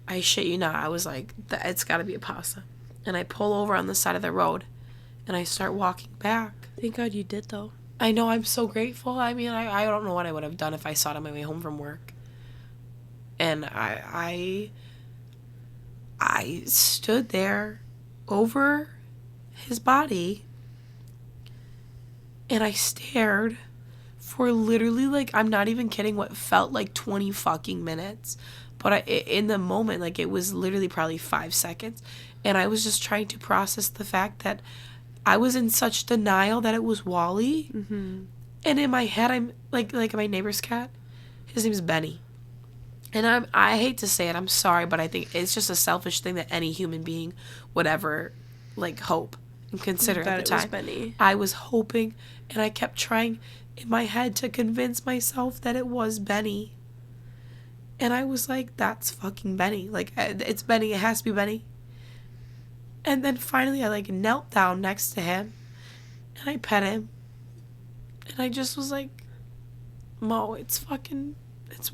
I shit you not, I was like, it's got to be a possum. And I pull over on the side of the road, and I start walking back. Thank God you did, though. I know, I'm so grateful. I mean, I don't know what I would have done if I saw it on my way home from work. And I stood there over his body, and I stared for literally, like, I'm not even kidding, what felt like 20 fucking minutes. But in the moment, like, it was literally probably 5 seconds. And I was just trying to process the fact that I was in such denial that it was Wally. Mm-hmm. And in my head, I'm like my neighbor's cat, his name's Benny. And I hate to say it, I'm sorry, but I think it's just a selfish thing that any human being would ever, like, hope and consider at the time. It was Benny. I was hoping, and I kept trying in my head to convince myself that it was Benny. And I was like, that's fucking Benny. Like, it's Benny. It has to be Benny. And then finally I, like, knelt down next to him, and I pet him. And I just was like, Mo, it's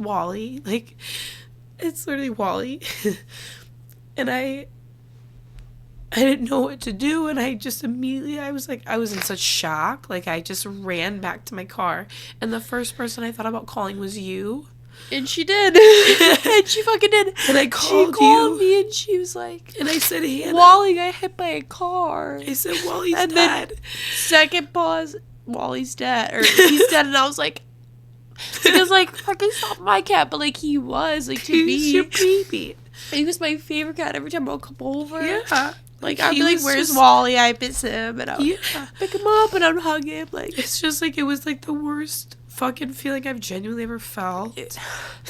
Wally. Like, it's literally Wally. And I didn't know what to do, and I just immediately, I was in such shock. Like, I just ran back to my car, and the first person I thought about calling was you. And she did. And she fucking did. And I called you. She called me, and she was like, and I said, Hannah, Wally got hit by a car. I said, Wally's and dead. Then, second pause, Wally's dead. Or he's dead. And I was like, because, like, fucking stop my cat. But, like, he was, like, to me. He's your baby. He was my favorite cat every time I would come over. Yeah. Like, I'd be like, where's Wally? I miss him. And I would pick him up, and I'd hug him. Like, it's just, like, it was, like, the worst fucking feeling I've genuinely ever felt.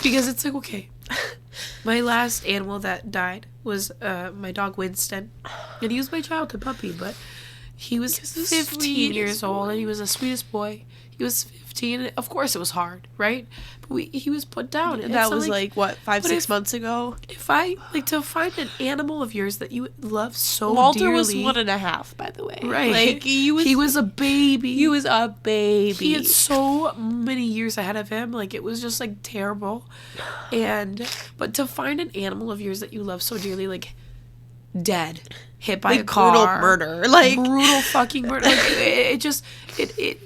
Because it's like, okay, my last animal that died was my dog Winston. And he was my childhood puppy, but he was 15 years old, and he was the sweetest boy. He was 15. Of course it was hard, right? But he was put down. And that was like what, 5-6 months ago? If I, like, to find an animal of yours that you love so Walter dearly. was 1.5, by the way. Right. Like, he was a baby. He was a baby. He had so many years ahead of him. Like, it was just, like, terrible. But to find an animal of yours that you love so dearly, like, dead, hit by a car. Brutal murder. Like, brutal fucking murder. Like,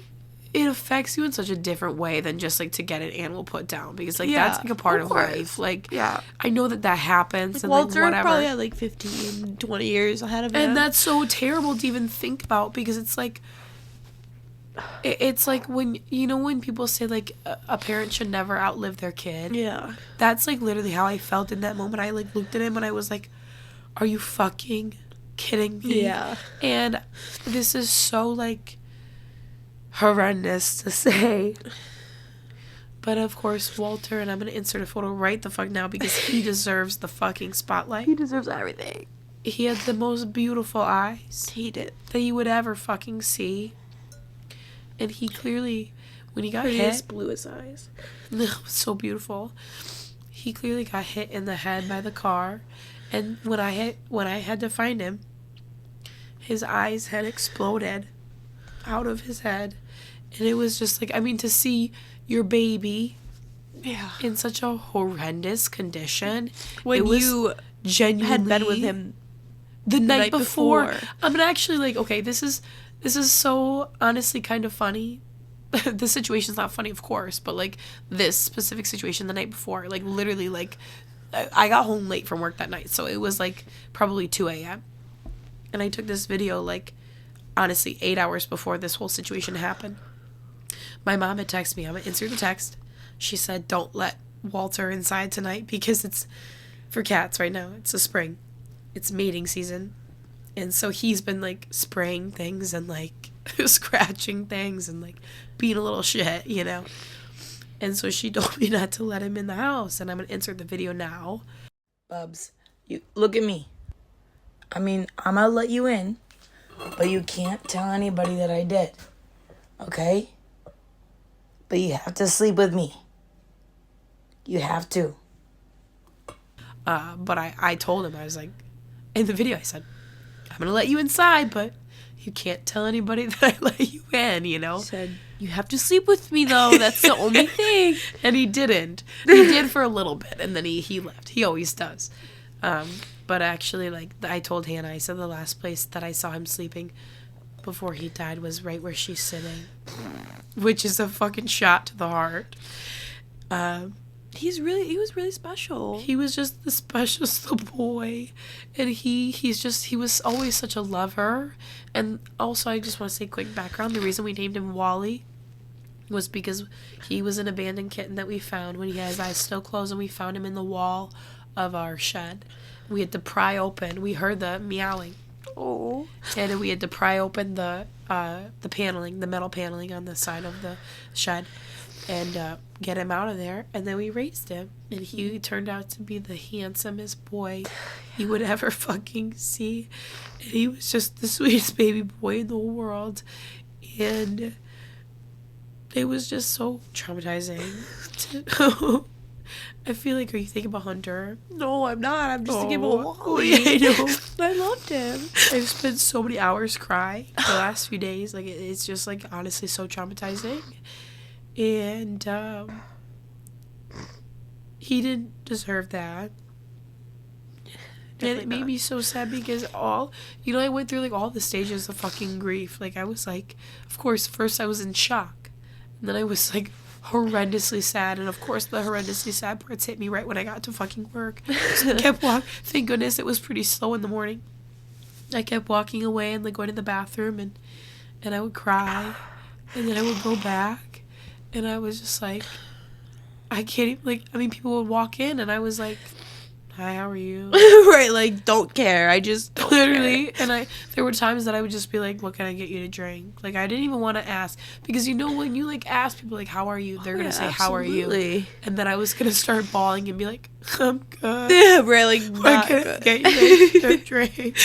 it affects you in such a different way than just, like, to get an animal put down, because, like, that's, like, a part of life. Like, I know that happens. Like, and Walter whatever. probably had, like, 15, 20 years ahead of him. And that's so terrible to even think about, because it's like, when, you know, when people say, like, a parent should never outlive their kid. Yeah. That's, like, literally how I felt in that moment. I, like, looked at him and I was like, are you fucking kidding me? Yeah. And this is so, like, horrendous to say, but of course Walter, and I'm gonna insert a photo right the fuck now because he deserves the fucking spotlight. He deserves everything. He had the most beautiful eyes he did that you would ever fucking see, and he clearly, when he got hit, bluest eyes, it was so beautiful. he clearly got hit in the head by the car. And when I had to find him, his eyes had exploded out of his head. And it was just like, I mean, to see your baby in such a horrendous condition. When you genuinely had been with him the night before. I'm actually like, okay, this is so honestly kind of funny. The situation's not funny, of course, but like this specific situation the night before, like literally, like I got home late from work that night, so it was like probably 2 a.m. and I took this video like honestly 8 hours before this whole situation happened. My mom had texted me. I'm gonna insert the text. She said, "Don't let Walter inside tonight because it's for cats right now. It's the spring, it's mating season." And so he's been, like, spraying things and, like, scratching things and, like, being a little shit, you know? And so she told me not to let him in the house. And I'm going to insert the video now. Bubs, you look at me. I mean, I'm going to let you in, but you can't tell anybody that I did. Okay? But you have to sleep with me. You have to. But I told him, I was like, in the video, I said, I'm going to let you inside, but you can't tell anybody that I let you in, you know? He said, you have to sleep with me, though. That's the only thing. And he didn't. He did for a little bit, and then he left. He always does. But actually, like, I told Hannah, I said the last place that I saw him sleeping before he died was right where she's sitting, which is a fucking shot to the heart. He was really special. He was just the specialest little boy, and he was always such a lover. And also, I just want to say quick background. The reason we named him Wally was because he was an abandoned kitten that we found when he had his eyes still closed, and we found him in the wall of our shed. We had to pry open. We heard the meowing. Oh. And we had to pry open the paneling, the metal paneling on the side of the shed, and get him out of there. And then we raised him, and he turned out to be the handsomest boy you would ever fucking see. And he was just the sweetest baby boy in the world. And it was just so traumatizing. I feel like, are you thinking about Hunter? No, I'm not. I'm just thinking about Wally. Yeah, I know. I loved him. I've spent so many hours crying the last few days. Like, it's just, like, honestly so traumatizing. And he didn't deserve that. And it made me so sad because I went through, like, all the stages of fucking grief. Like, I was, like, of course, first I was in shock. And then I was, like, horrendously sad. And, of course, the horrendously sad parts hit me right when I got to fucking work. So I kept walking. Thank goodness it was pretty slow in the morning. I kept walking away and, like, going to the bathroom. And I would cry. And then I would go back. And I was just, like, I can't even, like, I mean, people would walk in. And I was, like, hi, how are you? Right, like, don't care. I just don't Literally. care. And there were times that I would just be like, what can I get you to drink? Like, I didn't even want to ask. Because, you know, when you, like, ask people, like, how are you? They're going to say, how are you? And then I was going to start bawling and be like, I'm good. Yeah, right, like, Not good. Get you a drink.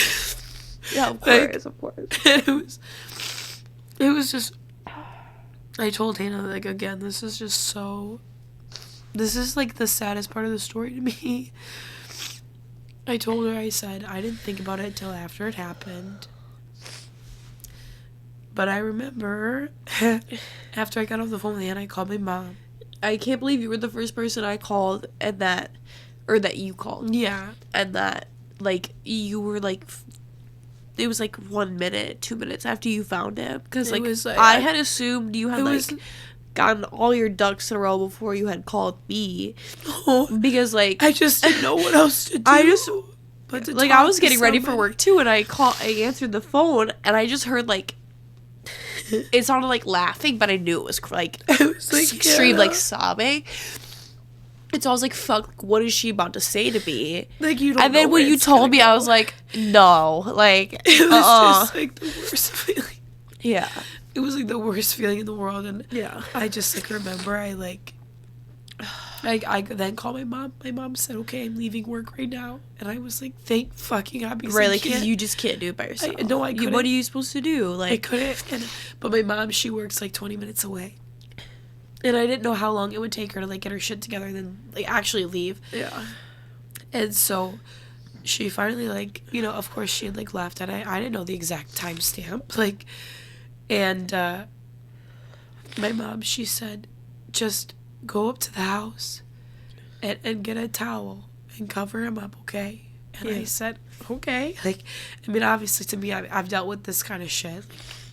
Yeah, of Like, course, of course. It was just, I told Hannah, like, again, this is, like, the saddest part of the story to me. I told her, I said, I didn't think about it until after it happened. But I remember, after I got off the phone with Hannah, I called my mom. I can't believe you were the first person I called and that you called. Yeah. And that, like, you were, like, it was, like, 1 minute, 2 minutes after you found him. Because, like, I had assumed you had, like, gotten all your ducks in a row before you had called me. Because, like, I just didn't know what else to do. I was getting ready for work, too, and I answered the phone, and I just heard, like, it sounded like laughing, but I knew it was, like, extreme, like, sobbing. And so I was like, fuck, what is she about to say to me? Like, you don't And then know when you told me, I was like, no. Like, it was just, like, the worst feeling. Yeah. It was, like, the worst feeling in the world. And yeah. I just, like, remember I then called my mom. My mom said, okay, I'm leaving work right now. And I was like, thank fucking God. Right, like, because you just can't do it by yourself. I couldn't. What are you supposed to do? Like, I couldn't. But my mom, she works, like, 20 minutes away. And I didn't know how long it would take her to, like, get her shit together and then, like, actually leave. Yeah. And so she finally, like, you know, of course she had, like, left, and I didn't know the exact timestamp, like, and my mom, she said, just go up to the house and get a towel and cover him up, okay? And I said, okay. Like, I mean, obviously, to me, I've dealt with this kind of shit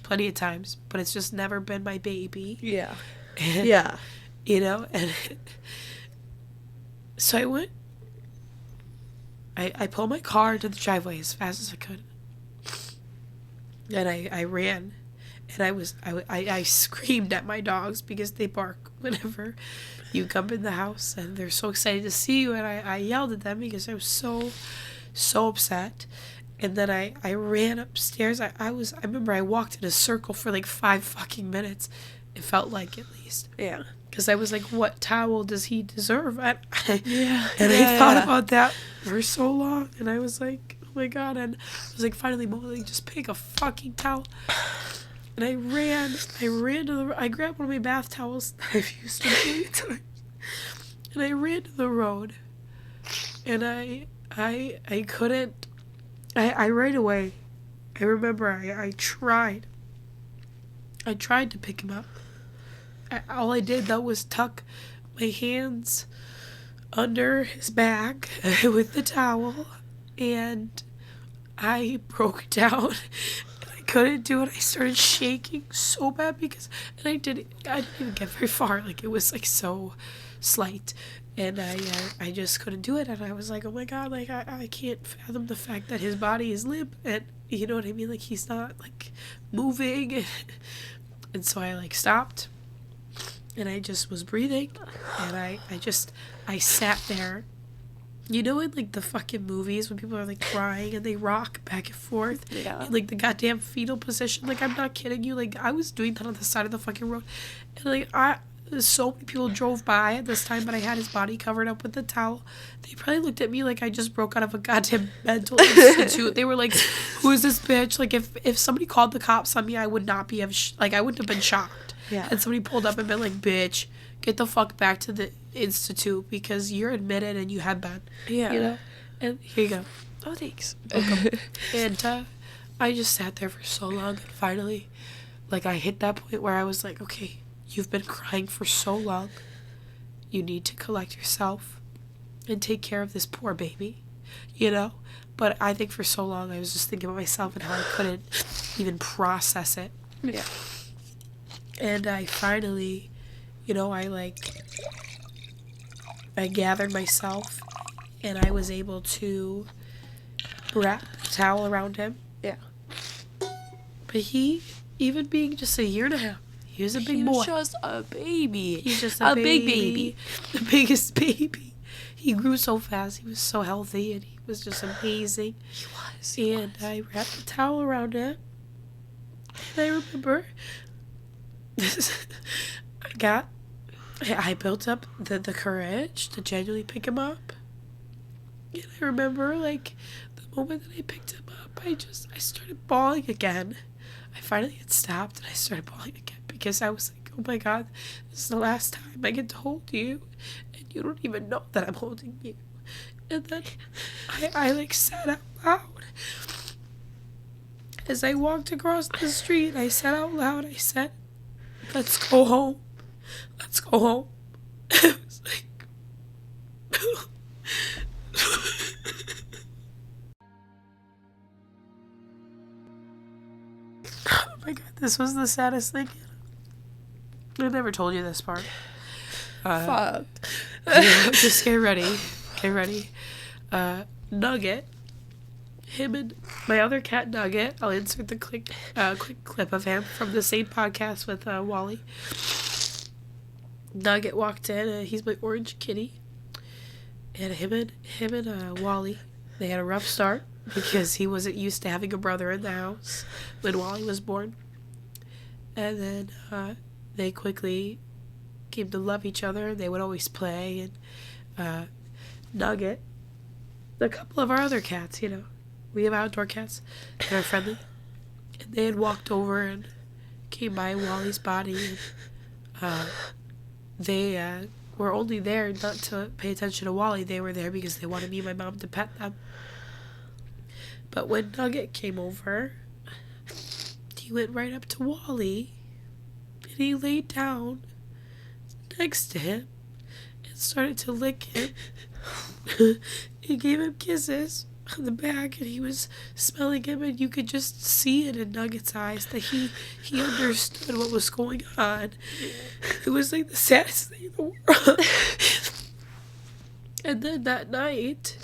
plenty of times, but it's just never been my baby. Yeah. And, Yeah. you know, and so I went. I pulled my car to the driveway as fast as I could. And I ran. And I screamed at my dogs because they bark whenever you come in the house. And they're so excited to see you. And I yelled at them because I was so upset. And then I ran upstairs. I remember I walked in a circle for like 5 fucking minutes. It felt like, at least. Yeah. Because I was like, what towel does he deserve? And I Yeah. thought about that for so long. And I was like, oh my God. And I was like, finally, Mom, like, just pick a fucking towel. And I grabbed one of my bath towels that I've used a million times. And I ran to the road. And I couldn't, I right away, I remember I tried to pick him up. All I did, though, was tuck my hands under his back with the towel, and I broke down. I couldn't do it. I started shaking so bad and I didn't even get very far. Like, it was, like, so slight, and I just couldn't do it, and I was like, oh my God, like, I can't fathom the fact that his body is limp, and you know what I mean? Like, he's not, like, moving, and so I, like, stopped. And I just was breathing, and I sat there. You know, in, like, the fucking movies when people are, like, crying and they rock back and forth? Yeah. In, like, the goddamn fetal position. Like, I'm not kidding you. Like, I was doing that on the side of the fucking road. And, like, so many people drove by at this time, but I had his body covered up with the towel. They probably looked at me like I just broke out of a goddamn mental institute. They were like, who is this bitch? Like, if somebody called the cops on me, I would not be, I wouldn't have been shocked. Yeah. And somebody pulled up and been like, bitch, get the fuck back to the institute because you're admitted and you have been. Yeah. You know? And here you go. Oh, thanks. Welcome. And I just sat there for so long, and finally, like, I hit that point where I was like, okay, you've been crying for so long. You need to collect yourself and take care of this poor baby, you know? But I think for so long I was just thinking about myself and how I couldn't even process it. Yeah. And I finally, you know, I gathered myself and I was able to wrap the towel around him. Yeah. But he, even being just a year and a half, he was a big boy. He was just a baby. He's just a big baby. The biggest baby. He grew so fast. He was so healthy and he was just amazing. He was. And I wrapped the towel around him. And I remember I built up the courage to genuinely pick him up. And I remember, like, the moment that I picked him up, I started bawling again. I finally had stopped and I started bawling again because I was like, oh my God, this is the last time I get to hold you. And you don't even know that I'm holding you. And then I like, said out loud. As I walked across the street, I said out loud, I said, let's go home. Let's go home. I was like, oh my God, this was the saddest thing. I never told you this part. Fuck. Just get ready. Get ready. Nugget. Him and my other cat Nugget. I'll insert the quick clip of him from the same podcast with Wally. Nugget walked in, and he's my orange kitty. And him and Wally, they had a rough start because he wasn't used to having a brother in the house when Wally was born. And then they quickly came to love each other. They would always play. And Nugget, a couple of our other cats, you know, we have outdoor cats that are friendly. And they had walked over and came by Wally's body. And they were only there not to pay attention to Wally. They were there because they wanted me and my mom to pet them. But when Nugget came over, he went right up to Wally and he laid down next to him and started to lick him. He gave him kisses on the back and he was smelling him, and you could just see it in Nugget's eyes that he understood what was going on. It was like the saddest thing in the world. And then that night,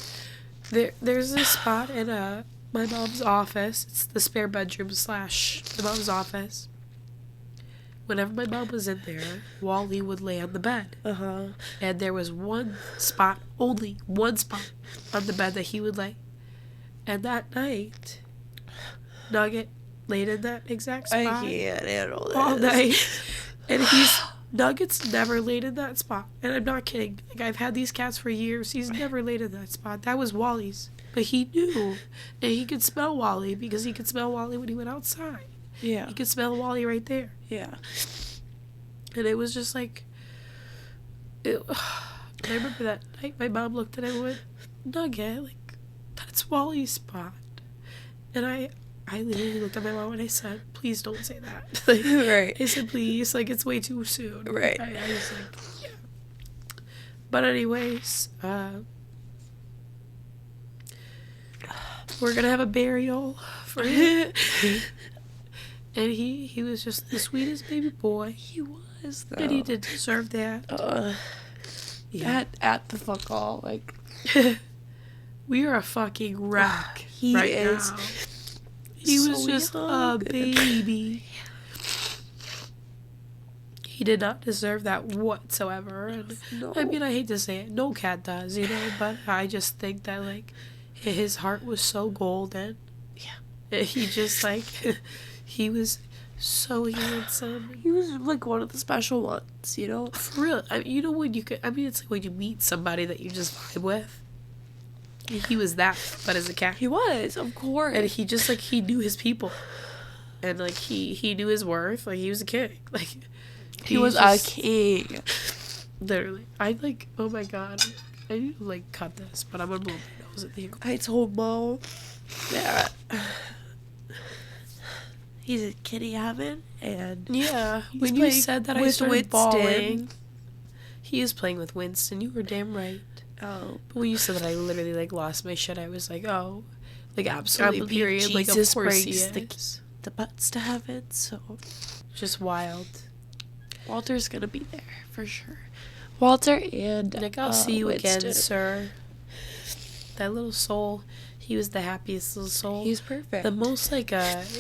there's this spot in my mom's office. It's the spare bedroom / my mom's office. Whenever my mom was in there, Wally would lay on the bed. And there was one spot, only one spot on the bed that he would lay. And that night, Nugget laid in that exact spot. I can't handle this. All night. And Nugget's never laid in that spot. And I'm not kidding. Like, I've had these cats for years. He's never laid in that spot. That was Wally's. But he knew. And he could smell Wally because he could smell Wally when he went outside. Yeah. He could smell Wally right there. Yeah. And it was just like... I remember that night my mom looked at him and went, Nugget, like, that's Wally's spot. And I literally looked at my mom and I said, please don't say that. Like, Right. I said, please, like, it's way too soon. Right. I was like, yeah. But anyways, we're gonna have a burial for him. And he was just the sweetest baby boy. He was, though. And he did deserve that. Yeah. At the fuck all, like... We are a fucking wreck. He right is now. He was so just young. a baby. He did not deserve that whatsoever. And No. I mean, I hate to say it. No cat does, but I just think that, like, his heart was so golden. Yeah. He just, like, he was so handsome. He was, like, one of the special ones, you know? For real. I mean, you know when it's like when you meet somebody that you just vibe with. He was that, but as a cat. He was, of course. And he just, like, he knew his people. And, like, he knew his worth. Like, he was a king. Like, he was a king. Literally. I, like, oh my god. I need to, like, cut this, but I'm gonna blow my nose at you. I told Mo that he's in kitty heaven, and Yeah. he's When you playing said that, I with started Winston. bawling. He is playing with Winston. You were damn right. Oh. But when you said that, I literally, like, lost my shit. I was like, oh. Like, absolutely, believe period. Like, of Jesus course he brings is. the butts to heaven, so Just wild. Walter's gonna be there for sure. Walter and Nick, I'll see you Winston. again, sir. That little soul, he was the happiest little soul. He's perfect. The most, like,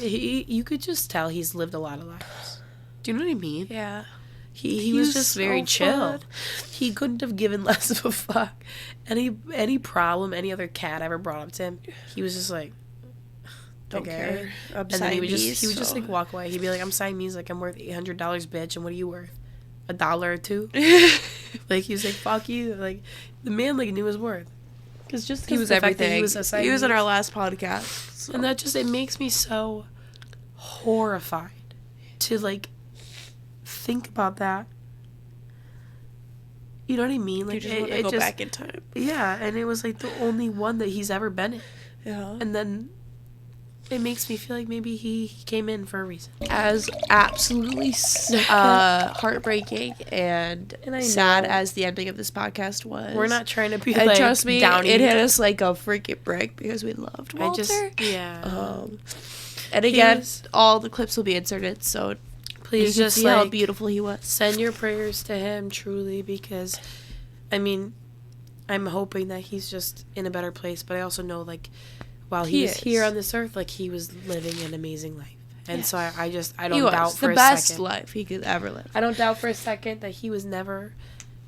you could just tell he's lived a lot of lives. Do you know what I mean? Yeah. He was just so very chill. fun. He couldn't have given less of a fuck. Any problem any other cat ever brought up to him, he was just like, Don't okay. care. I'm And then he would just Siamese, like walk away. He'd be like, I'm Siamese, like, I'm worth $800, bitch, and what are you worth? $1 or $2? Like, he was like, fuck you. Like, the man, like, knew his worth. Because he was the fact that everything. he was a Siamese. He was in our last podcast. So. And that just, it makes me so horrified to, like, think about that. You know what I mean? Like, you just want to go back in time. Yeah, and it was, like, the only one that he's ever been in. Yeah. And then it makes me feel like maybe he came in for a reason. As absolutely heartbreaking and I sad know. as the ending of this podcast was. We're not trying to be, And like, trust me, downy. it hit us like a freaking brick because we loved Walter. And again, all the clips will be inserted, so please you can just, see how like, beautiful he was. send your prayers to him, truly, because, I mean, I'm hoping that he's just in a better place, but I also know, like, while he was here on this earth, like, he was living an amazing life. And so I don't doubt for a second. the best life he could ever live. I don't doubt for a second that he was never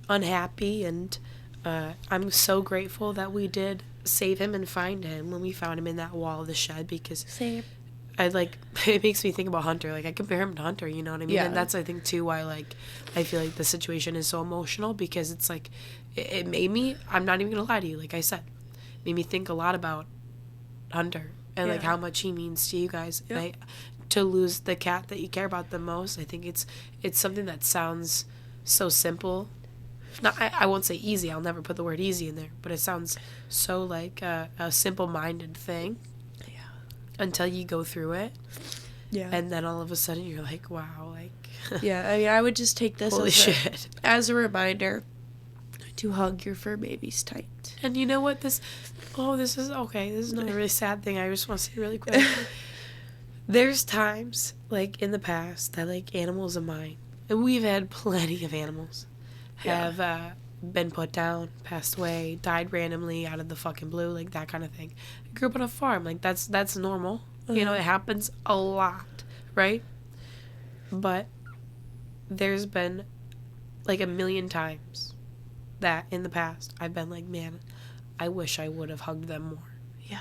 unhappy, and I'm so grateful that we did save him and find him when we found him in that wall of the shed, because Same. it makes me think about Hunter. Like, I compare him to Hunter, you know what I mean? Yeah. And that's, I think, too, why, like, I feel like the situation is so emotional, because it's like, it made me, I'm not even gonna lie to you, like I said, made me think a lot about Hunter and like how much he means to you guys. And to lose the cat that you care about the most, I think it's something that sounds so simple. Not, I won't say easy. I'll never put the word easy in there, but it sounds so like a simple-minded thing. Yeah. Until you go through it. Yeah. And then all of a sudden you're like, wow, like. Yeah, I mean, I would just take this Holy shit. as a reminder to hug your fur babies tight. And you know what? This is okay. This is another really sad thing I just want to say really quick. There's times, like, in the past that, like, animals of mine, and we've had plenty of animals, have been put down, passed away, died randomly out of the fucking blue, like, that kind of thing. I grew up on a farm. Like, that's normal. You know, it happens a lot, right? But there's been, like, a million times that in the past I've been like, man, I wish I would have hugged them more. Yeah.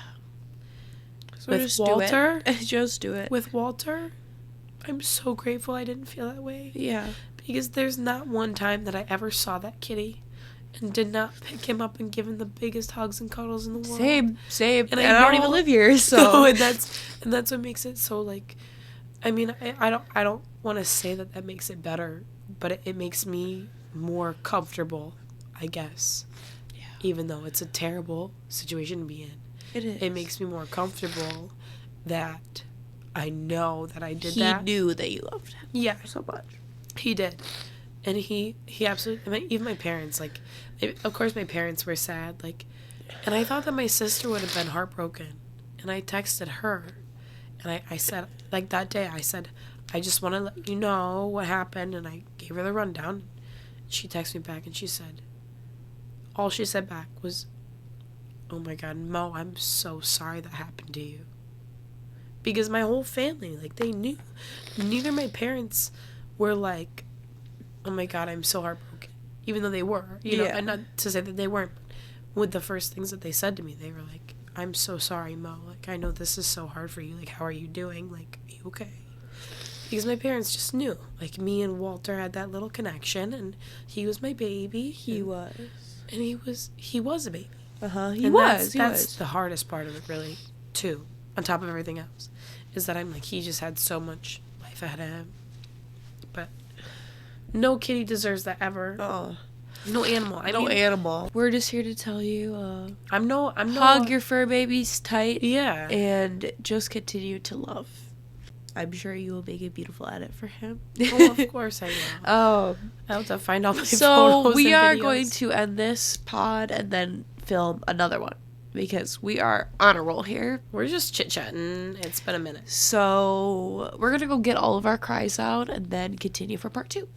So With just Walter, do it. Just do it. with Walter, I'm so grateful I didn't feel that way. Yeah. Because there's not one time that I ever saw that kitty and did not pick him up and give him the biggest hugs and cuddles in the world. Same. And I I don't know- even live here, so. No, and that's what makes it so, like, I mean, I don't want to say that makes it better, but it makes me more comfortable, I guess. Yeah. Even though it's a terrible situation to be in. It is. It makes me more comfortable that I know that I did he that. knew that you loved him. Yeah, So much. he did. And he absolutely, I mean, even my parents, like, of course my parents were sad, like, and I thought that my sister would have been heartbroken. And I texted her, and I said, like, that day, I said, I just want to let you know what happened, and I gave her the rundown. She texted me back, and she said, all she said back was, oh my God, Mo, I'm so sorry that happened to you. Because my whole family, like, they knew. Neither of my parents were like, oh my God, I'm so heartbroken. Even though they were, you know, Yeah. and not to say that they weren't. With the first things that they said to me, they were like, I'm so sorry, Mo. Like, I know this is so hard for you. Like, how are you doing? Like, are you okay? Because my parents just knew. Like, me and Walter had that little connection, and he was my baby. He was. And he was a baby. Uh-huh. He And was. That's the hardest part of it, really, too. On top of everything else, is that I'm like, he just had so much life ahead of him. But no kitty deserves that ever. Oh. No animal. I mean, Animal. We're just here to tell you, I'm no. hug your fur babies tight. Yeah. And just continue to love. I'm sure you will make a beautiful edit for him. Oh, of course I will. Oh. I'll have to find all my So photos we and are videos. going to end this pod and then film another one because we are on a roll here. We're just chit-chatting. It's been a minute. So we're going to go get all of our cries out and then continue for part 2.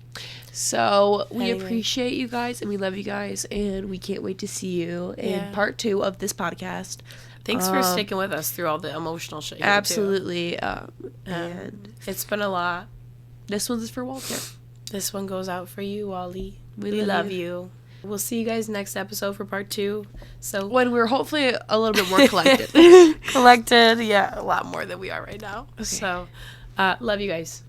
So we Anyway. appreciate you guys and we love you guys and we can't wait to see you in Yeah. part 2 of this podcast. Thanks for sticking with us through all the emotional shit here, Absolutely. too. And It's been a lot. this one's for Walter. This one goes out for you, Wally. We love love you. We'll see you guys next episode for part 2. So When we're hopefully a little bit more collected. collected, yeah, a lot more than we are right now. Okay. So, love you guys.